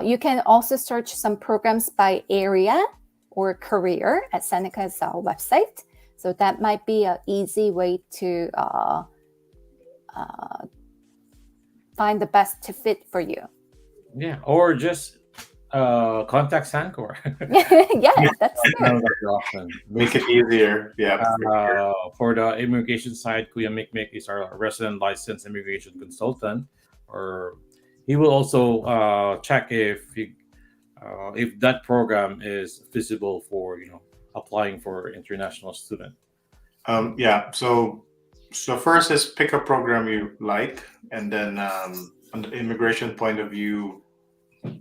you can also search some programs by area or career at Seneca's website. So that might be an easy way to find the best fit for you. Yeah, or just contact Sun-Cor. Yeah, that's Another good. option. Make it easier. Yeah. For the immigration side, Kuya Mikmik is our resident licensed immigration consultant, or he will also check if that program is feasible for applying for international student. Yeah. So first is pick a program you like, and then on the immigration point of view,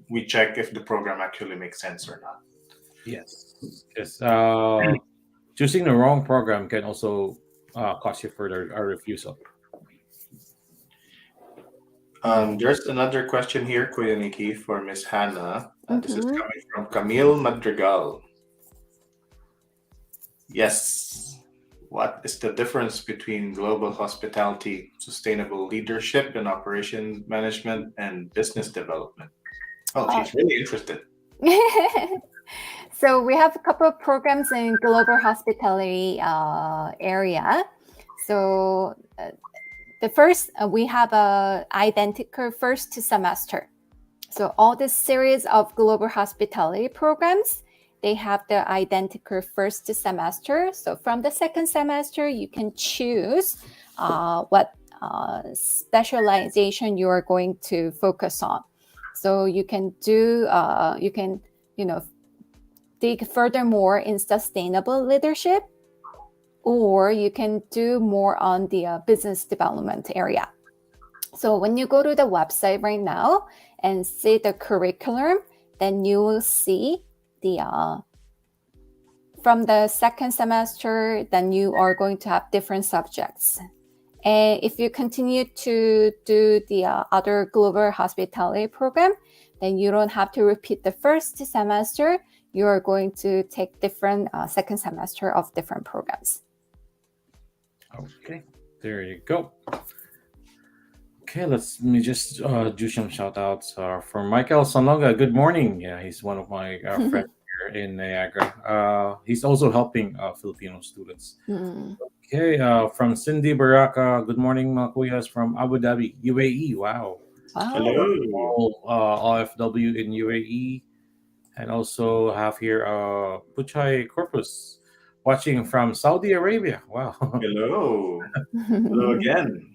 we check if the program actually makes sense or not. Yes, because choosing the wrong program can also cost you further a refusal. There's another question here, Kuya Nikki, for Miss Hannah. This is Mhm. coming from Camille Madrigal. Yes. What is the difference between global hospitality, sustainable leadership and operation management, and business development? Oh, she's really interested. So we have a couple of programs in global hospitality area. So the first, we have a identical first semester. So all this series of global hospitality programs, they have the identical first semester. So from the second semester, you can choose what specialization you are going to focus on. So you can do, dig furthermore in sustainable leadership, or you can do more on the business development area. So when you go to the website right now and see the curriculum, then you will see the from the second semester, then you are going to have different subjects. And if you continue to do the other global hospitality program, then you don't have to repeat the first semester. You are going to take different second semester of different programs. Okay, there you go. Okay, let me just do some shout outs for Michael Sanlonga. Good morning. Yeah, he's one of my friends here in Niagara. He's also helping Filipino students. Okay, from Cindy Baraka. Good morning, mga Kuyas from Abu Dhabi, UAE. Wow. Hello. OFW in UAE. And also have here Puchay Corpus watching from Saudi Arabia. Wow. Hello. Hello again.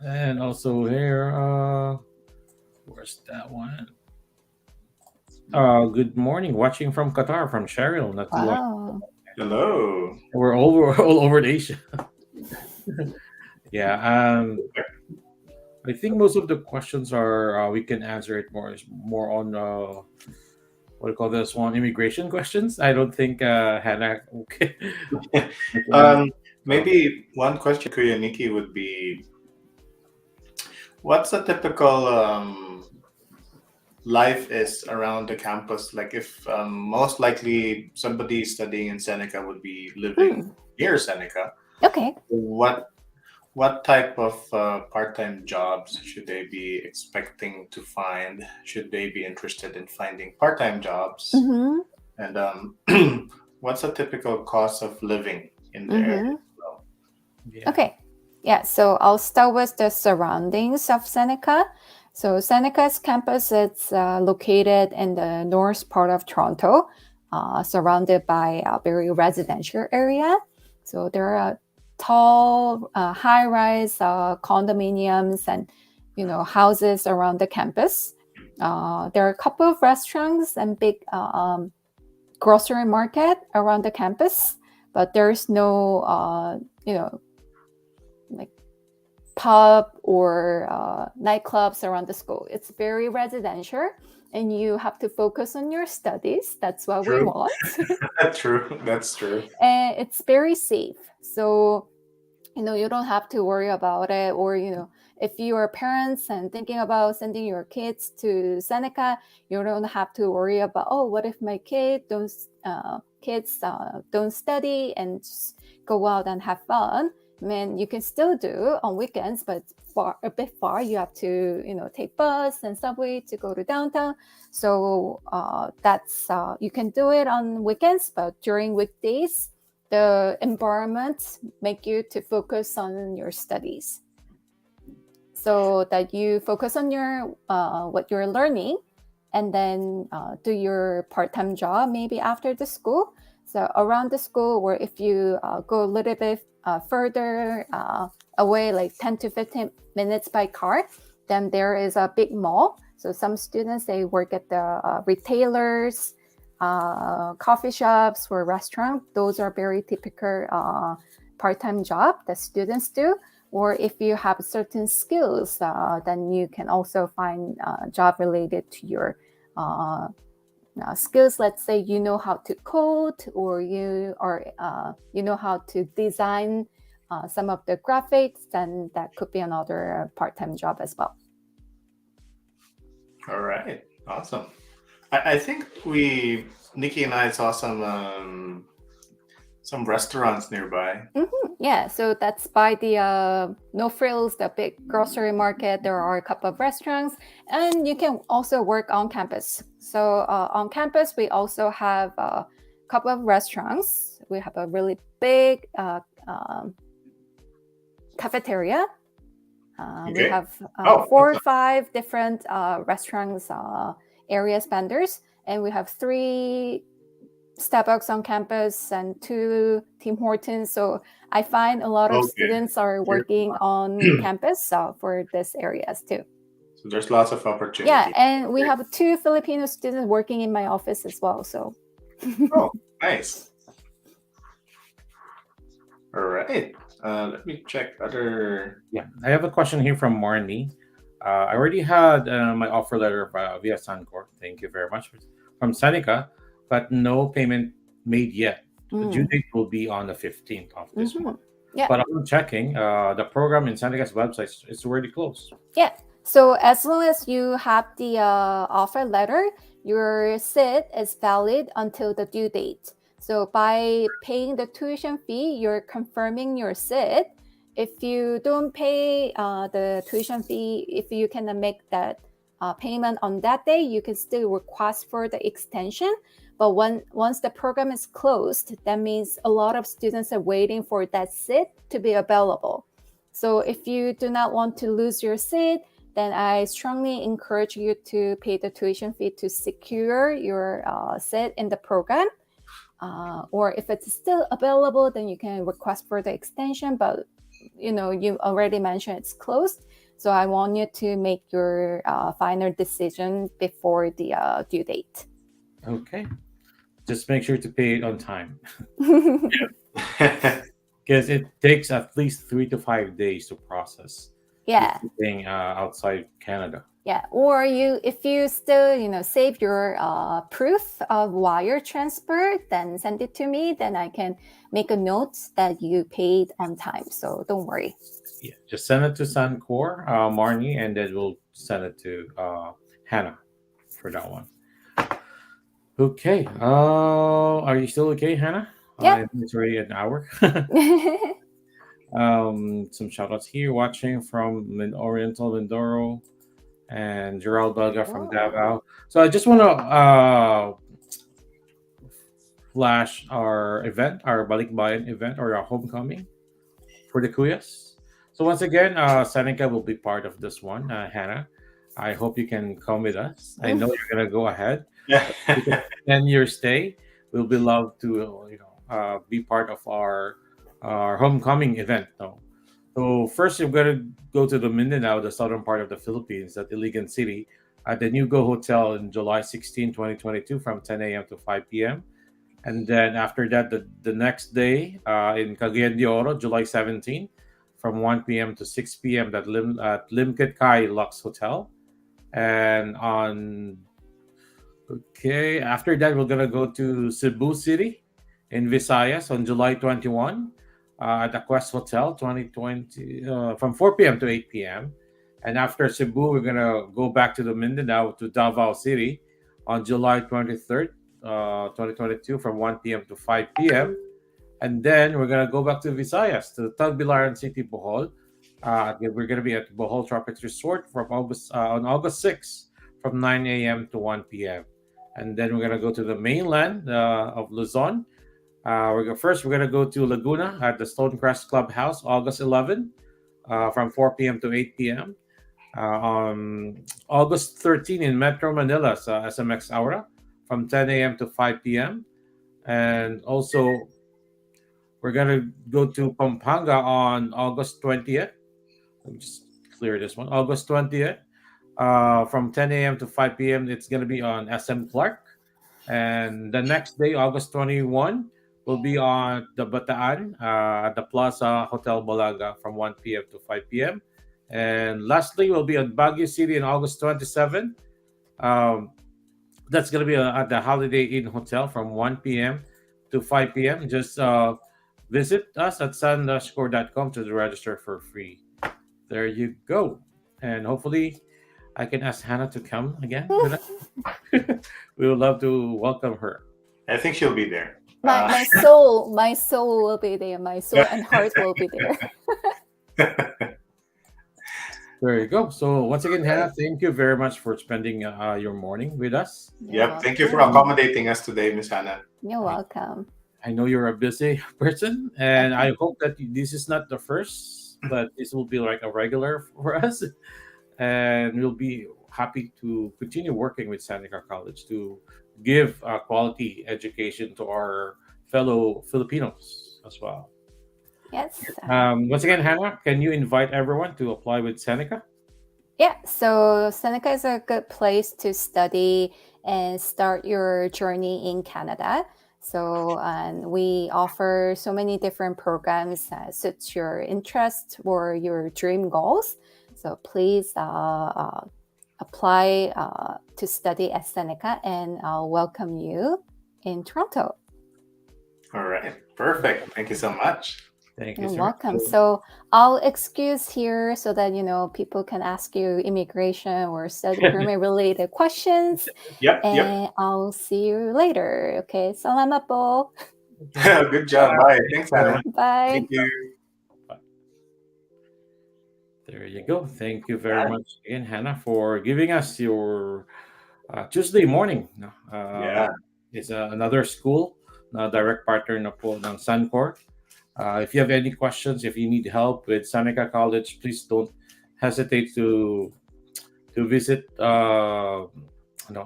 And also here, where's that one? Good morning, watching from Qatar, from Cheryl. Not too long. Hello. We're all over Asia. Yeah, I think most of the questions are we can answer it more on what do you call this one, immigration questions. I don't think Hannah. Okay. Maybe one question, Kuya Nikki, would be, what's a typical life is around the campus? Like if most likely somebody studying in Seneca would be living near Seneca. Okay. What type of part-time jobs should they be expecting to find? Should they be interested in finding part-time jobs? And what's a typical cost of living in the area? Yeah. Okay. Yeah, so I'll start with the surroundings of Seneca. So Seneca's campus is located in the north part of Toronto, surrounded by a very residential area. So there are tall, high-rise condominiums and houses around the campus. There are a couple of restaurants and big grocery market around the campus, but there's no like pub or nightclubs around the school. It's very residential, and you have to focus on your studies. That's what we want. That's true. And it's very safe. So, you don't have to worry about it, or, if you are parents and thinking about sending your kids to Seneca, you don't have to worry about, oh, what if my kids don't study and just go out and have fun. I mean, you can still do on weekends, but a bit far. You have to, take bus and subway to go to downtown. So that's you can do it on weekends, but during weekdays, the environment make you to focus on your studies, so that you focus on your what you're learning, and then do your part-time job maybe after the school. So around the school, or if you go a little bit further away, like 10 to 15 minutes by car, then there is a big mall. So some students, they work at the retailers, coffee shops or restaurant. Those are very typical part-time job that students do. Or if you have certain skills, then you can also find a job related to your skills. Let's say you know how to code, or you know how to design some of the graphics, then that could be another part-time job as well. All right, awesome. I think Nikki and I saw some restaurants nearby. Mm-hmm. Yeah, so that's by the No Frills, the big grocery market. There are a couple of restaurants, and you can also work on campus. So on campus, we also have a couple of restaurants. We have a really big cafeteria. We have 4 or 5 different restaurants, areas vendors, and we have 3 Starbucks on campus and 2 Tim Hortons. So I find a lot of students are working on campus for these areas too. So there's lots of opportunity. Yeah, and we have 2 Filipino students working in my office as well. So. Oh, nice. All right. Let me check other. Yeah, I have a question here from Marnie. I already had my offer letter via Sun-Cor. Thank you very much. From Seneca, but no payment made yet. The due date will be on the 15th of this month. Yeah. But I'm checking, the program in Seneca's website is already closed. Yeah. So as long as you have the offer letter, your SIT is valid until the due date. So by paying the tuition fee, you're confirming your SIT. If you don't pay the tuition fee, if you cannot make that payment on that day, you can still request for the extension. But once the program is closed, that means a lot of students are waiting for that SIT to be available. So if you do not want to lose your SIT, then I strongly encourage you to pay the tuition fee to secure your SIT in the program. Or if it's still available, then you can request for the extension. But you already mentioned it's closed. So I want you to make your final decision before the due date. Okay. Just make sure to pay it on time. Because it takes at least 3 to 5 days to process. Yeah. Thing outside Canada. Yeah. Or if you still save your proof of wire transfer, then send it to me. Then I can make a note that you paid on time. So don't worry. Yeah, just send it to Sun-Cor, Marnie, and then we'll send it to Hannah for that one. Okay. Are you still okay, Hannah? Yeah. It's already an hour. Some shout outs here watching from Oriental Mindoro and Gerald Belga from Davao. So I just want to flash our event, our Balikbayan event, or our homecoming for the Kuyas. So once again, Seneca will be part of this one. Hannah, I hope you can come with us. I know you're gonna go ahead. Yeah. 10-year stay. We'll be loved to be part of our homecoming event. No. So first, you're gonna go to the Mindanao, the southern part of the Philippines, at Iligan City, at the New Go Hotel in July 16, 2022, from 10 a.m. to 5 p.m. And then after that, the next day in Cagayan de Oro, July 17, from 1 p.m. to 6 p.m. at Limkit Kai Lux Hotel. And after that, we're going to go to Cebu City in Visayas on July 21 at the Quest Hotel, 2020, from 4 p.m. to 8 p.m. And after Cebu, we're gonna go back to the Mindanao to Davao City on July 23rd, 2022, from 1 p.m. to 5 p.m. And then we're gonna go back to Visayas to Tagbilaran City, Bohol. We're gonna be at Bohol Tropics Resort from on August 6th from 9 a.m. to 1 p.m. And then we're gonna go to the mainland of Luzon. We're gonna go to Laguna at the Stonecrest Clubhouse, August 11, from 4 p.m. to 8 p.m. On August 13 in Metro Manila, SMX Aura, from 10 a.m. to 5 p.m. And also, we're gonna go to Pampanga on August 20th. Let me just clear this one. August 20th, from 10 a.m. to 5 p.m. It's gonna be on SM Clark. And the next day, August 21, will be on the Bataan at the Plaza Hotel Balaga from 1 p.m. to 5 p.m. And lastly, we'll be at Baguio City on August 27. Um, that's going to be at the Holiday Inn Hotel from 1 p.m. to 5 p.m. Just visit us at sun-core.com to register for free. There you go. And hopefully, I can ask Hannah to come again with us. We would love to welcome her. I think she'll be there. My soul will be there. My soul and heart will be there. There you go. So once again, Hannah, thank you very much for spending your morning with us. Yep. Thank you for accommodating us today, Miss Hannah. You're welcome. I know you're a busy person, and I hope that this is not the first, but this will be like a regular for us. And we'll be happy to continue working with Seneca College to give quality education to our fellow Filipinos as well. Yes. Once again, Hannah, can you invite everyone to apply with Seneca? Yeah, so Seneca is a good place to study and start your journey in Canada. So we offer so many different programs that suits your interest or your dream goals. So please apply to study at Seneca, and I'll welcome you in Toronto. All right, perfect. Thank you so much. Thank you. You're welcome. So I'll excuse here so that people can ask you immigration or study permit related questions. Yep. I'll see you later. Okay. Salamat po. Good job. Bye. Thanks, Hannah. Bye. Thank you. There you go. Thank you very much again, Hannah, for giving us your Tuesday morning. It's another school, direct partner na po ng Sun-Cor. If you have any questions, if you need help with Seneca College, please don't hesitate to visit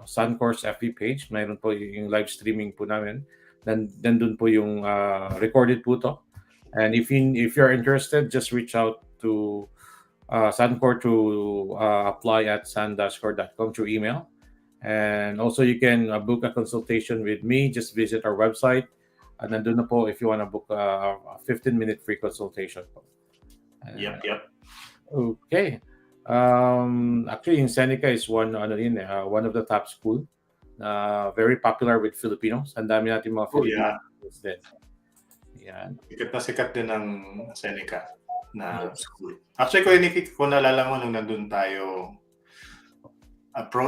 Sun-Cor's FB page. Mayroon po yung live streaming po namin. Then dun po yung recorded po to. And if you're interested, just reach out to Sun-Cor to apply at sun-core.com through email. And also you can book a consultation with me. Just visit our website. And nandun na po if you want to book a 15-minute free consultation po. Yep. Okay. Actually, in Seneca is one of the top school. Very popular with Filipinos. Ang dami natin mga Filipinos din. Yan. Sikat din ng Seneca na school. Actually, kung naalala mo nung nandun tayo,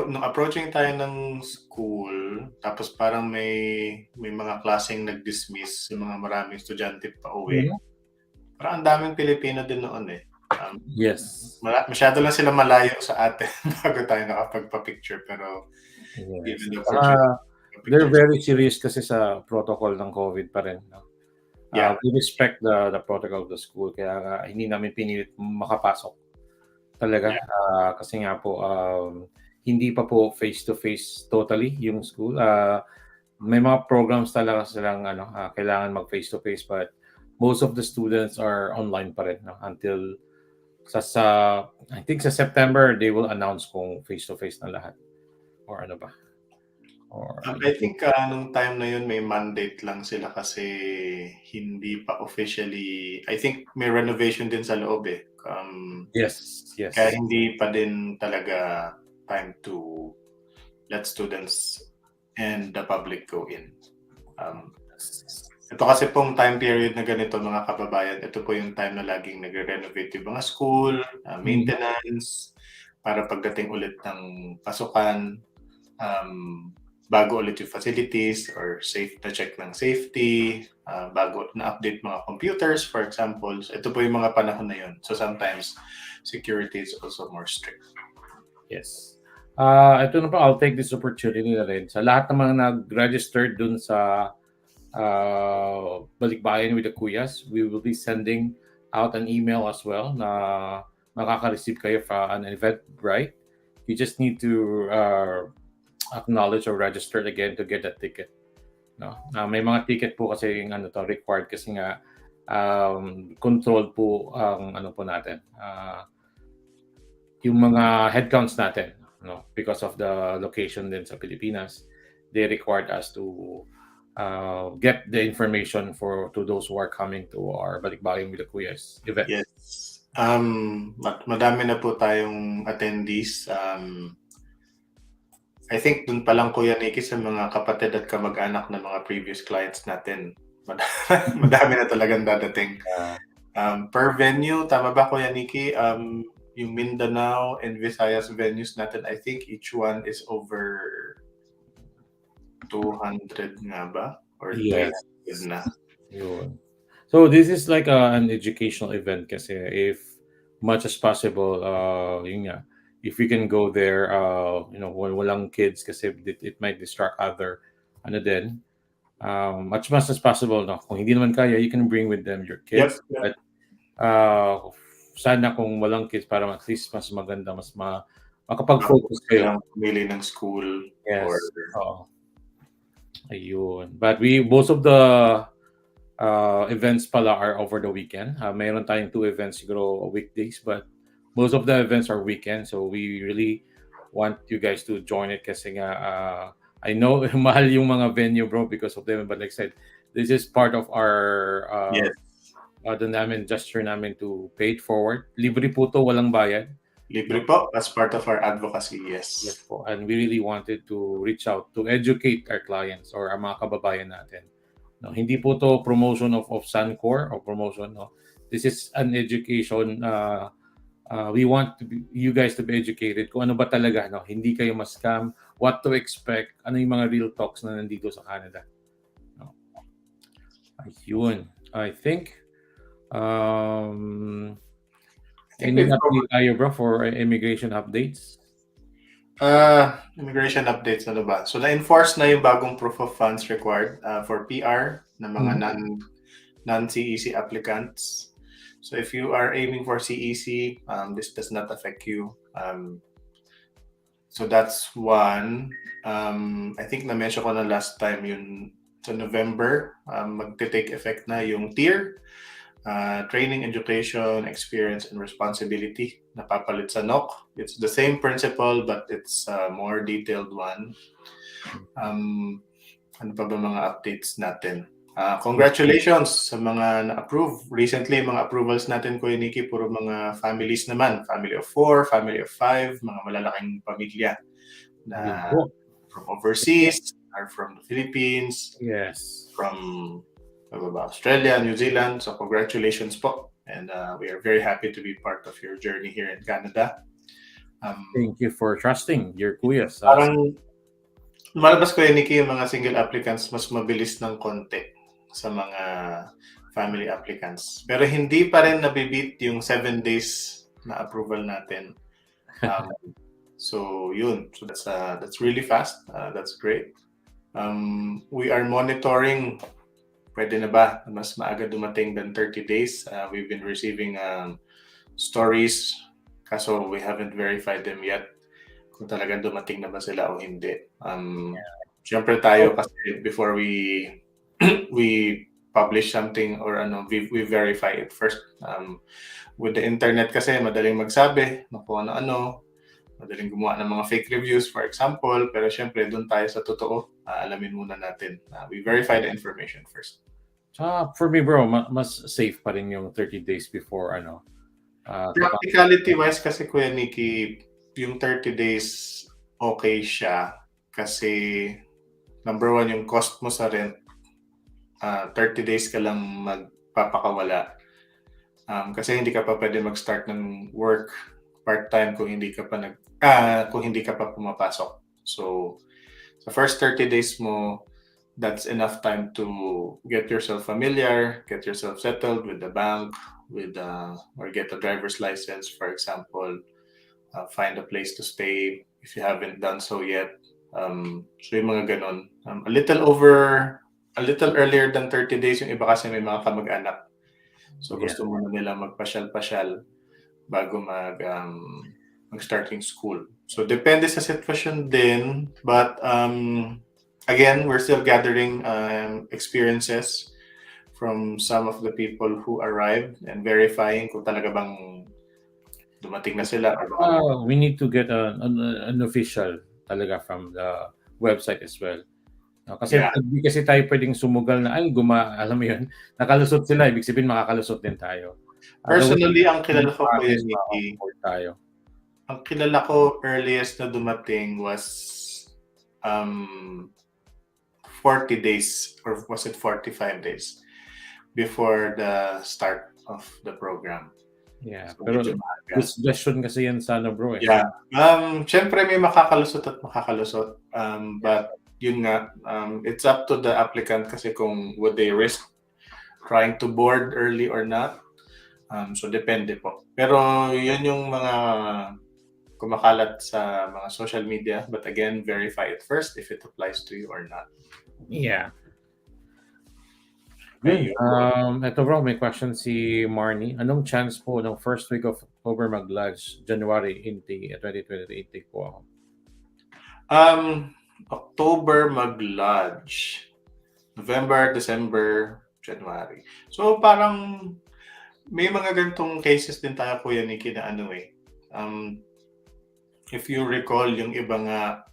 nung approaching tayo ng school, tapos parang may mga klaseng nag-dismiss yung mga maraming estudyante pa uwi. Parang ang daming Pilipino din noon eh. Yes. Masyado lang sila malayo sa atin bago tayo nakapagpa-picture, pero yes. They're very serious kasi sa protocol ng COVID pa rin. No? We respect the protocol of the school, kaya hindi namin pinilit makapasok talaga. Kasi nga po hindi pa po face-to-face totally yung school. May mga programs talaga silang kailangan mag face-to-face, but most of the students are online pa rin until I think sa September they will announce kung face-to-face na lahat or ano ba. I think nung time na yun may mandate lang sila kasi hindi pa officially, I think may renovation din sa loob eh. Yes. Kaya hindi pa din talaga time to let students and the public go in. Ito kasi pong time period na ganito mga kababayan, ito po yung time na laging nagre-renovate yung mga school, maintenance, para pagdating ulit ng pasukan, bago ulit yung facilities or safe na check ng safety, bago na-update mga computers, for example. So, ito po yung mga panahon na yun. So sometimes, security is also more strict. Yes. Ito na po, I'll take this opportunity na rin. Sa lahat ng mga nag-register dun sa Balikbayan with the Kuyas, we will be sending out an email as well na makaka-receive kayo from an Eventbrite. You just need to acknowledge or register again to get that ticket. No? May mga ticket po kasi yung required kasi nga controlled po ang po natin. Yung mga headcounts natin, no? Because of the location din sa Pilipinas, they required us to get the information to those who are coming to our Balikbayan with the Kuyas event. Yes. Madami na po tayong attendees. I think dun pa lang, Kuya Nikki, sa mga kapatid at kamag-anak ng mga previous clients natin, madami na talagang dadating. Per venue, tama ba, Kuya Nikki? Yung Mindanao and Visayas venues natin, I think each one is over 200 nga ba? Or Yes. 300 na. Yun. So this is like an educational event kasi if much as possible, yun nga, if we can go there, walang kids kasi it might distract other, din, much as possible, no? Kung hindi naman kaya, you can bring with them your kids. Yep. But sana kung walang kids para at least mas maganda, mas makapag-focus kayo. Pumili ng school. Yes. Or... Ayun. But most of the events pala are over the weekend. Mayroon tayong 2 events siguro weekdays, but most of the events are weekend. So we really want you guys to join it kasi nga I know mahal yung mga venue, bro, because of them. But like I said, this is part of our gesture namin to pay it forward. Libre po to, walang bayad. Libre po, as part of our advocacy, yes. Yes po. And we really wanted to reach out to educate our clients or our mga kababayan natin. No, hindi po to promotion of Sun-Cor or promotion. No, this is an education. We want you guys to be educated kung ano ba talaga. No, hindi kayo ma-scam. What to expect? Ano yung mga real talks na nandito sa Canada? No. Ayun. I think. Any update tayo, bro, for immigration updates? Immigration updates, ano ba? So, na-enforce na yung bagong proof of funds required for PR na mga non-CEC applicants. So, if you are aiming for CEC, this does not affect you. So, that's one. I think na-mention ko na last time yun sa November, magte-take effect na yung tier. Training, education, experience, and responsibility napapalit sa NOC. It's the same principle but it's a more detailed one. Ano pa ba mga updates natin? Congratulations sa mga na-approve. Recently, mga approvals natin, Kuya Nikki, puro mga families naman. Family of 4, family of 5, mga malalaking pamilya na from overseas or from the Philippines. Yes. From Australia, New Zealand. So congratulations po. And we are very happy to be part of your journey here in Canada. Thank you for trusting your Kuyas. Parang lumalabas ko yun, Nikki, yung mga single applicants mas mabilis ng konti sa mga family applicants. Pero hindi pa rin nabibit yung 7 days na approval natin. So yun. So that's really fast. That's great. We are monitoring. Pwede na ba mas maaga dumating than 30 days? We've been receiving stories, kaso we haven't verified them yet kung talagang dumating na ba sila o hindi. Siyempre tayo kasi before we publish something or we verify it first. With the internet kasi madaling magsabi ng kung ano-ano, madaling gumawa ng mga fake reviews, for example, pero siyempre doon tayo sa totoo, alamin muna natin. We verify the information first. For me, bro, mas safe pa rin yung 30 days before Practicality-wise kasi, Kuya Nikki, yung 30 days okay siya kasi number one, yung cost mo sa rent 30 days ka lang magpapakawala. Kasi hindi ka pa pwede mag-start ng work part-time kung hindi ka pa pumapasok. So, sa first 30 days mo, that's enough time to get yourself familiar, get yourself settled with the bank, or get a driver's license, for example. Find a place to stay if you haven't done so yet. So yung mga ganon. A little earlier than 30 days, yung iba kasi may mga kamag-anak. So gusto mo na nila magpasyal-pasyal bago mag-starting school. So depende sa sitwasyon din, but again, we're still gathering experiences from some of the people who arrived and verifying kung talaga bang dumating na sila. We need to get an official talaga from the website as well. Kasi hindi kasi tayo pwedeng sumugal na alam mo yun, nakalusot sila, ibig sabihin makakalusot din tayo. Personally, ang kilala ko po yan, Nikki. Ang kilala ko earliest na dumating was 40 days, or was it 45 days before the start of the program. Yeah, so, pero suggestion kasi yan sana, bro. Yeah. Syempre may makakalusot at makakalusot. But yun nga, it's up to the applicant kasi kung would they risk trying to board early or not. So depende po. Pero yun yung mga kumakalat sa mga social media. But again, verify it first if it applies to you or not. Yeah. Ito bro, may question si Marnie. Anong chance po ng first week of October mag-lodge? January 2020 intake po ako. October mag-lodge. November, December, January. So parang may mga ganitong cases din tayo, Kuya Nikki, na if you recall, yung iba nga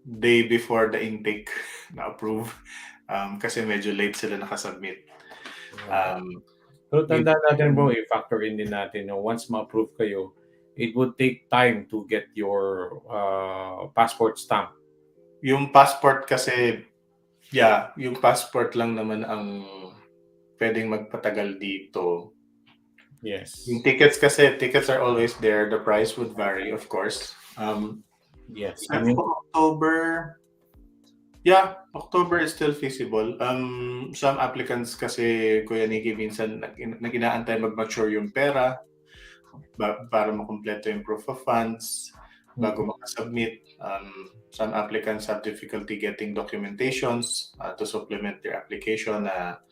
day before the intake na approve. Kasi medyo late sila nakasubmit. Pero tandaan natin bro, i-factor in din natin, once ma-approve kayo, it would take time to get your passport stamp. Yung passport kasi, yung passport lang naman ang pwedeng magpatagal dito. Yes. Yung tickets kasi, tickets are always there. The price would vary, of course. Yes. October, October is still feasible. Some applicants kasi, Kuya Nikki, minsan nag-inaantay mag-mature yung pera para makumpleto yung proof of funds bago makasubmit. Some applicants have difficulty getting documentations to supplement their application na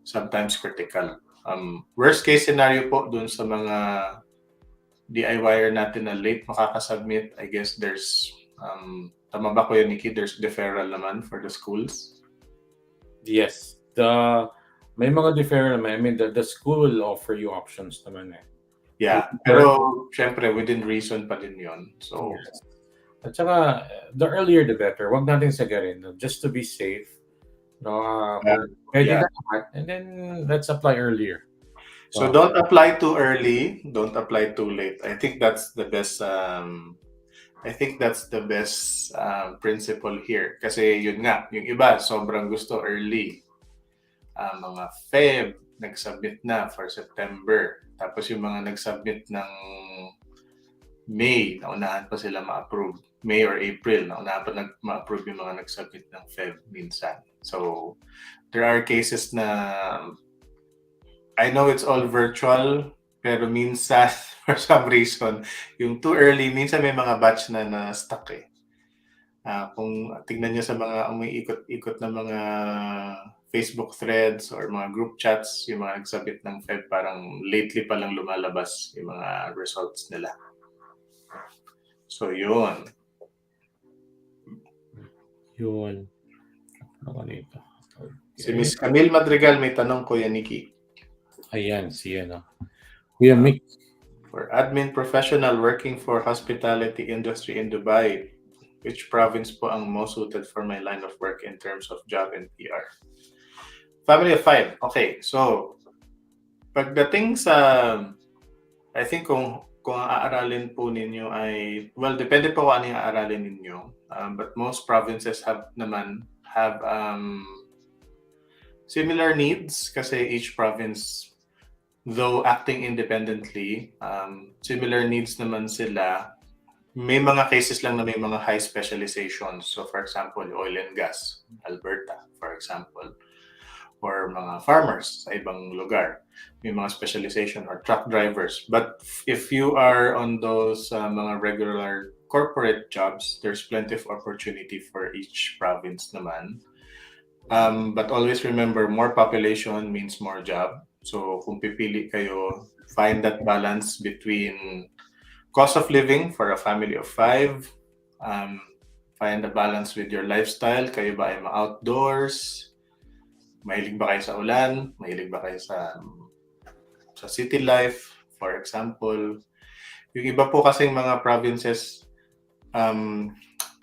sometimes critical. Worst case scenario po dun sa mga DIYer natin na late makakasubmit, I guess there's tama ba, Kuya Nikki, there's deferral naman for the schools? Yes. May mga deferral naman. I mean, the school will offer you options naman eh. Yeah. Pero, syempre, within reason pa din yun. So, yes. At saka, the earlier the better. Huwag natin sagarin. Just to be safe. And then, let's apply earlier. So, don't apply too early. Don't apply too late. I think that's the best principle here. Kasi yun nga, yung iba sobrang gusto early. Mga Feb, nag-submit na for September. Tapos yung mga nag-submit ng May, naunahan pa sila ma-approve. May or April, naunahan pa ma-approve yung mga nag-submit ng Feb minsan. So, there are cases na I know it's all virtual, pero minsan, for some reason, yung too early, minsan may mga batch na stuck eh. Kung tignan nyo sa mga umiikot-ikot na mga Facebook threads or mga group chats, yung mga nagsabit ng Feb, parang lately pa lang lumalabas yung mga results nila. So, yun. Yun. Ako dito. Okay. Si Miss Camille Madrigal may tanong, Kuya Nikki. Ayan, siya Kuya Mick. For admin professional working for hospitality industry in Dubai, which province po ang most suited for my line of work in terms of job and PR? Family of 5. Okay, so pagdating sa, I think kung ang aaralin po ninyo ay, well, depende po kung ano yung aaralin ninyo. But most provinces have similar needs kasi each province, though acting independently, similar needs naman sila. May mga cases lang na may mga high specializations. So for example, oil and gas, Alberta, for example, or mga farmers sa ibang lugar. May mga specialization or truck drivers. But if you are on those mga regular corporate jobs, there's plenty of opportunity for each province naman. But always remember, more population means more job. So kung pipili kayo, find that balance between cost of living for a family of 5, find a balance with your lifestyle. Kayo ba ay ma-outdoors? Mahilig ba kayo sa ulan? Mahilig ba kayo sa city life, for example? Yung iba po kasing mga provinces,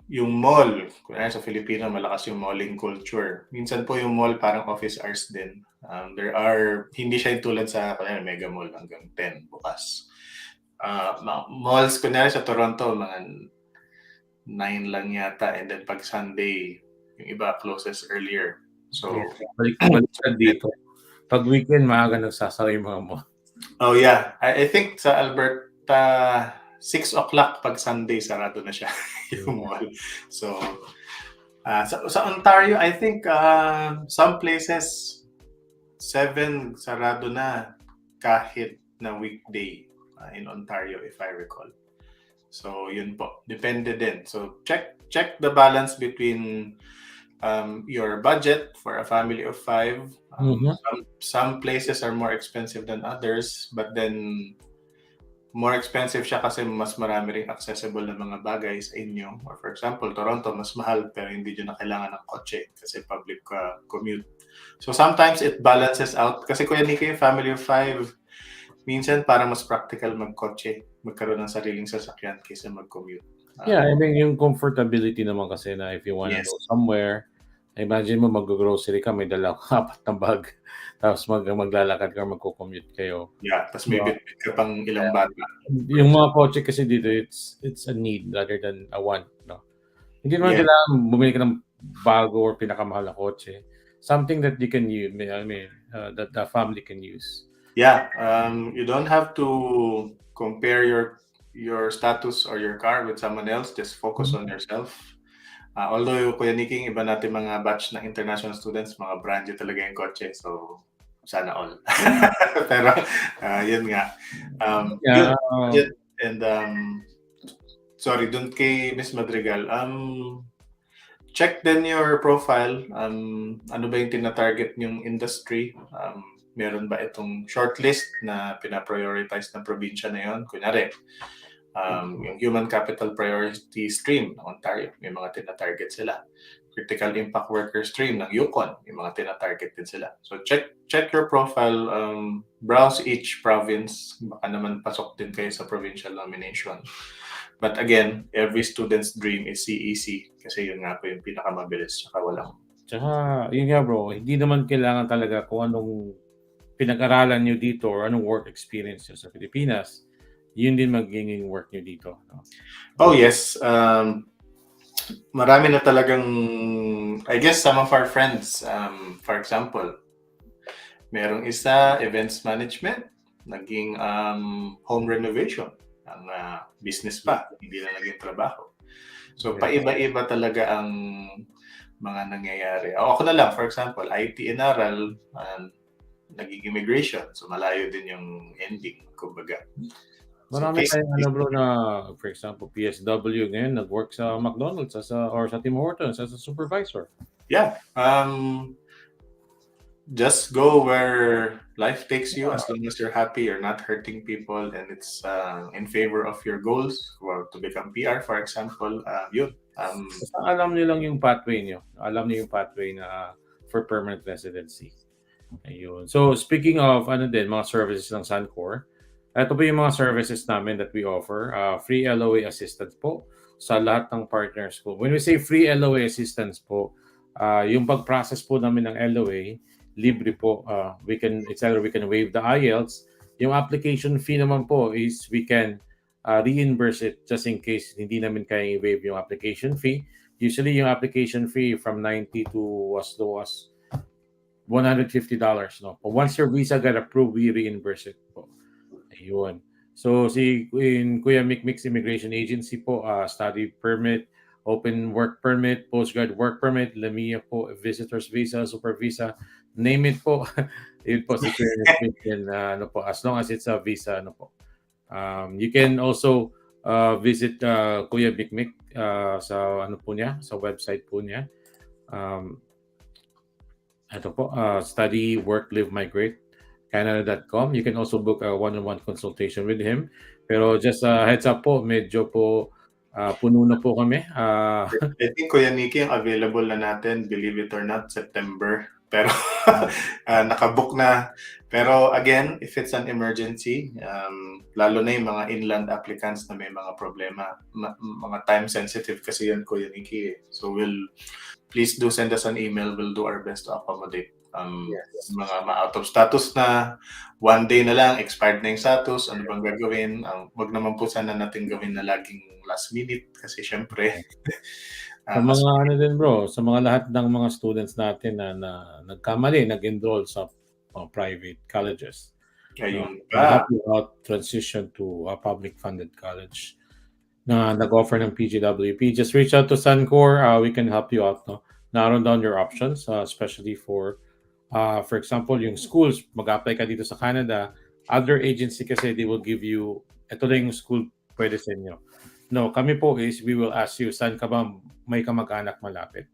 yung mall, kung sa Filipino, malakas yung malling culture. Minsan po yung mall parang office hours din. Hindi siya tulad sa mega mall hanggang 10 bukas. Malls, kunyari sa Toronto, mga 9 lang yata. And then pag Sunday, yung iba closes earlier. So, balik dito. Pag weekend, maaga nagsasara yung mga mo. Oh yeah. I think sa Alberta, 6 o'clock pag Sunday, sarado na siya yung mall. So, sa Ontario, I think some places, 7 sarado na kahit na weekday in Ontario, if I recall. So, yun po. Depende din. So, check the balance between your budget for a family of 5. Some places are more expensive than others, but then more expensive siya kasi mas marami ring accessible na mga bagay sa inyo. Or for example, Toronto, mas mahal pero hindi nyo na kailangan ng kotse kasi public commute. So sometimes it balances out. Kasi Kuya Nicky, family of 5, minsan parang mas practical magkotse, magkaroon ng sariling sasakyan kaysa mag-commute. Yeah, I mean, yung comfortability naman kasi na if you want to go somewhere, imagine mo mag-grocery ka, may dala ka 4 na bag, tapos maglalakad ka, magko-commute kayo. Yeah, tapos may bit ka pang ilang bata. Yung mga kotse kasi dito, it's a need rather than a want. No? Hindi naman kailangan bumili ka ng bago or pinakamahal na kotse. Something that you can use, that the family can use. Yeah, you don't have to compare your status or your car with someone else. Just focus on yourself. Although Kuya Nicky, iba natin mga batch ng international students, mga brand new talaga yung kotse. So, sana all. Pero, yun nga. Good. And, sorry, dun kay Miss Madrigal. Check din your profile. Ano ba yung tina-target yung industry? Meron ba itong shortlist na pina-prioritize ng probinsya na yun? Kunyari, yung Human Capital Priority Stream ng Ontario, may mga tina-target sila. Critical Impact Worker Stream ng Yukon, may mga tina-target din sila. So check your profile, browse each province, baka naman pasok din kayo sa provincial nomination. But again, every student's dream is CEC kasi yun nga po yung pinakamabilis tsaka walang. Tsaka, yun nga bro, hindi naman kailangan talaga kung anong pinag-aralan nyo dito or anong work experience nyo sa Pilipinas, yun din magiging work nyo dito. No? Oh yes. Marami na talagang, I guess some of our friends, for example, merong isa, events management, naging home renovation, ang business pa, hindi na naging trabaho. So paiba-iba talaga ang mga nangyayari. Ako na lang, for example, IT inaral, naging immigration. So malayo din yung ending, kumbaga. Marami tayong bro na, for example, PSW ngayon, nag-work sa McDonald's or sa Tim Hortons as a supervisor. Yeah. Just go where life takes you as long as you're happy, you're not hurting people, and it's in favor of your goals. Or to become PR, for example, yun. Alam niyo lang yung pathway niyo. Alam niyo yung pathway na for permanent residency. Ayun. So, speaking of mga services ng Sun-Cor, ito po yung mga services namin that we offer. Free LOA assistance po sa lahat ng partners po. When we say free LOA assistance po, yung pag-process po namin ng LOA, libre po. It's either we can waive the IELTS. Yung application fee naman po is we can reimburse it just in case hindi namin kaya i-waive yung application fee. Usually yung application fee from 90 to as low as $150, no? But once your visa got approved, we reimburse it po. Ayun. So si in Kuya Mikmik's Immigration Agency po, study permit, open work permit, postgrad work permit, LAMIA po, visitor's visa, super visa, name it po. Yun po si Kuya Mikmik din, ano po, as long as it's a visa, ano po. You can also visit Kuya Mikmik sa ano po niya, sa website po niya. Ito po, study, work, live, migrate, Canada.com. You can also book a one-on-one consultation with him. Pero just heads up po, medyo po puno na po kami. I think Kuya Nikki, ang available na natin, believe it or not, September. Pero nakabook na. Pero again, if it's an emergency, lalo na yung mga inland applicants na may mga problema, mga time sensitive kasi yan, Kuya Nikki. So please do send us an email. We'll do our best to accommodate. Mga out of status na, one day na lang, expired na yung status, ano bang gagawin? Wag naman po sana natin gawin na laging last minute kasi syempre. Sa mga ano din bro, sa mga lahat ng mga students natin na nagkamali, nag-enroll sa private colleges. Ayun help you out transition to a public funded college na nag-offer ng PGWP. Just reach out to Sun-Cor. We can help you out. No? Narrow down your options, especially for example, yung schools, mag-apply ka dito sa Canada, other agency kasi they will give you, ito lang yung school pwede sa inyo. No, kami po is we will ask you, saan ka ba may kamag-anak malapit?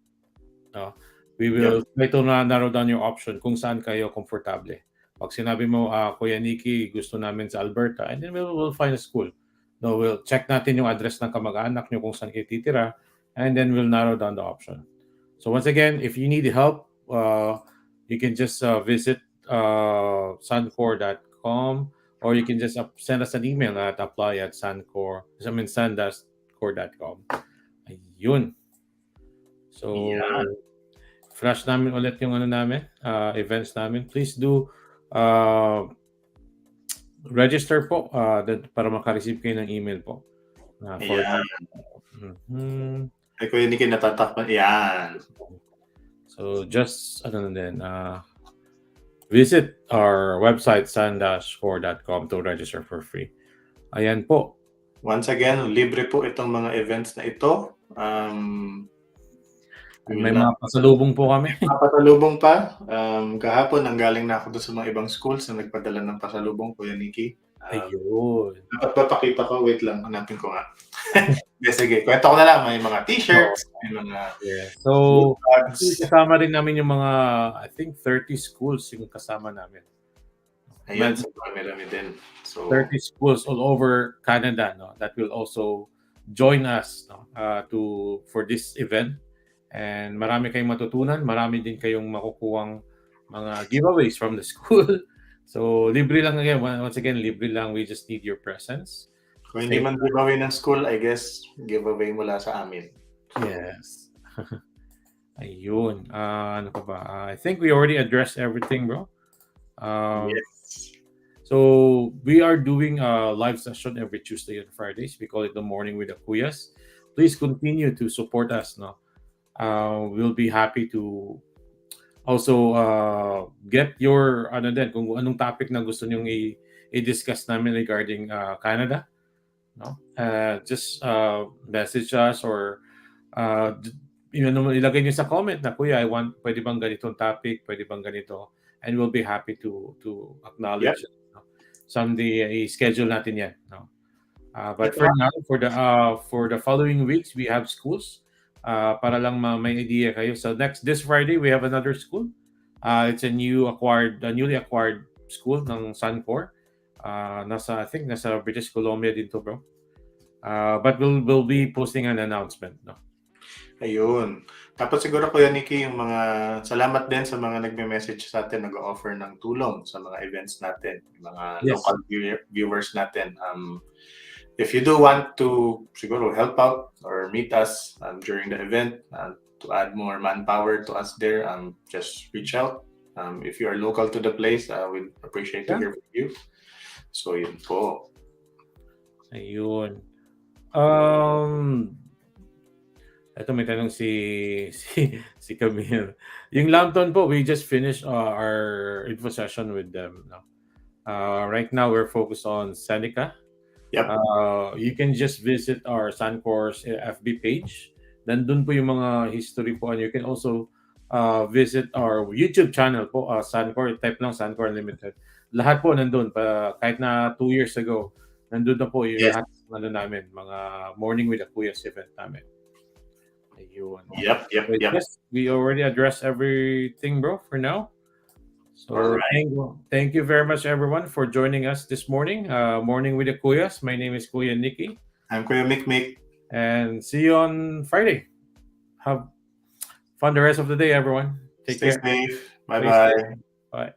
No? We will try to narrow down your option kung saan kayo komportable. Pag sinabi mo, Kuya Nikki, gusto namin sa Alberta, and then we'll find a school. No, we'll check natin yung address ng kamag-anak nyo kung saan kayo titira, and then we'll narrow down the option. So once again, if you need help, you can just visit sun-cor.com, or you can just send us an email at sun-cor.com. Ayun. So, flash namin ulit yung ano namin, events namin. Please do register po para makareceive kayo ng email po. Ay, Kuya Nikki, natatakpan. Yan. So, just, visit our website, sun-cor.com to register for free. Ayan po. Once again, libre po itong mga events na ito. May mga pasalubong po kami. Pasalubong pa. Kahapon, nanggaling na ako doon sa mga ibang schools na nagpadala ng pasalubong, Kuya Nikki. Ayun. Dapat ba pakita ko? Wait lang, hanapin ko nga. Sige, kwento ko na lang. May mga t-shirts, may mga... So, kasama rin namin yung mga, I think, 30 schools yung kasama namin. Ayan, so marami din. So, 30 schools all over Canada, no, that will also join us, no, for this event. And marami kayong matutunan, marami din kayong makukuhang mga giveaways from the school. So, libre lang again. Once again, libre lang. We just need your presence. Kung hindi man giveaway ng school, I guess, giveaway mula sa amin. Yes. Ayun. Ano pa ba? I think we already addressed everything, bro. Yes. So, we are doing a live session every Tuesday and Fridays. We call it the Morning with the Kuyas. Please continue to support us, no? We'll be happy to also get your kung anong topic na gusto nyong i-discuss namin regarding Canada, no? Just message us or ilagay niyo sa comment na, Kuya, pwede bang ganitong topic, pwede bang ganito, and we'll be happy to acknowledge it, no? Someday i-schedule natin yan, no? But for now, for the following weeks, we have schools. Para lang may idea kayo. So this Friday, we have another school. It's a newly acquired school ng Sun-Cor. I think nasa British Columbia din to, bro. But we'll be posting an announcement, no? Ayun. Tapos siguro, Kuya Nikki, yung mga salamat din sa mga nagme-message sa atin, nag-offer ng tulong sa mga events natin, mga local viewers natin. If you do want to siguro help out or meet us during the event to add more manpower to us there, just reach out. If you are local to the place, we'd appreciate to hear from you. So yun po. Ayun. Ito may tanong si Camille. Yung Lambton po, we just finished our info session with them. No? Right now, we're focused on Seneca. Yep. You can just visit our Sun-Cor's FB page. Nandun po yung mga history po. And you can also visit our YouTube channel po, Sun-Cor. Type lang Sun-Cor Unlimited. Lahat po nandun. Kahit na 2 years ago, nandun na po yung Yes. lahat namin. Mga Morning with the Kuyas event namin. Ayun. Yep. Yes, we already addressed everything, bro, for now. So Alright. thank you very much, everyone, for joining us this morning. Morning with the Kuyas. My name is Kuya Nikki. I'm Kuya Mick. And see you on Friday. Have fun the rest of the day, everyone. Take Stay care. safe. Stay Bye-bye. safe. Bye.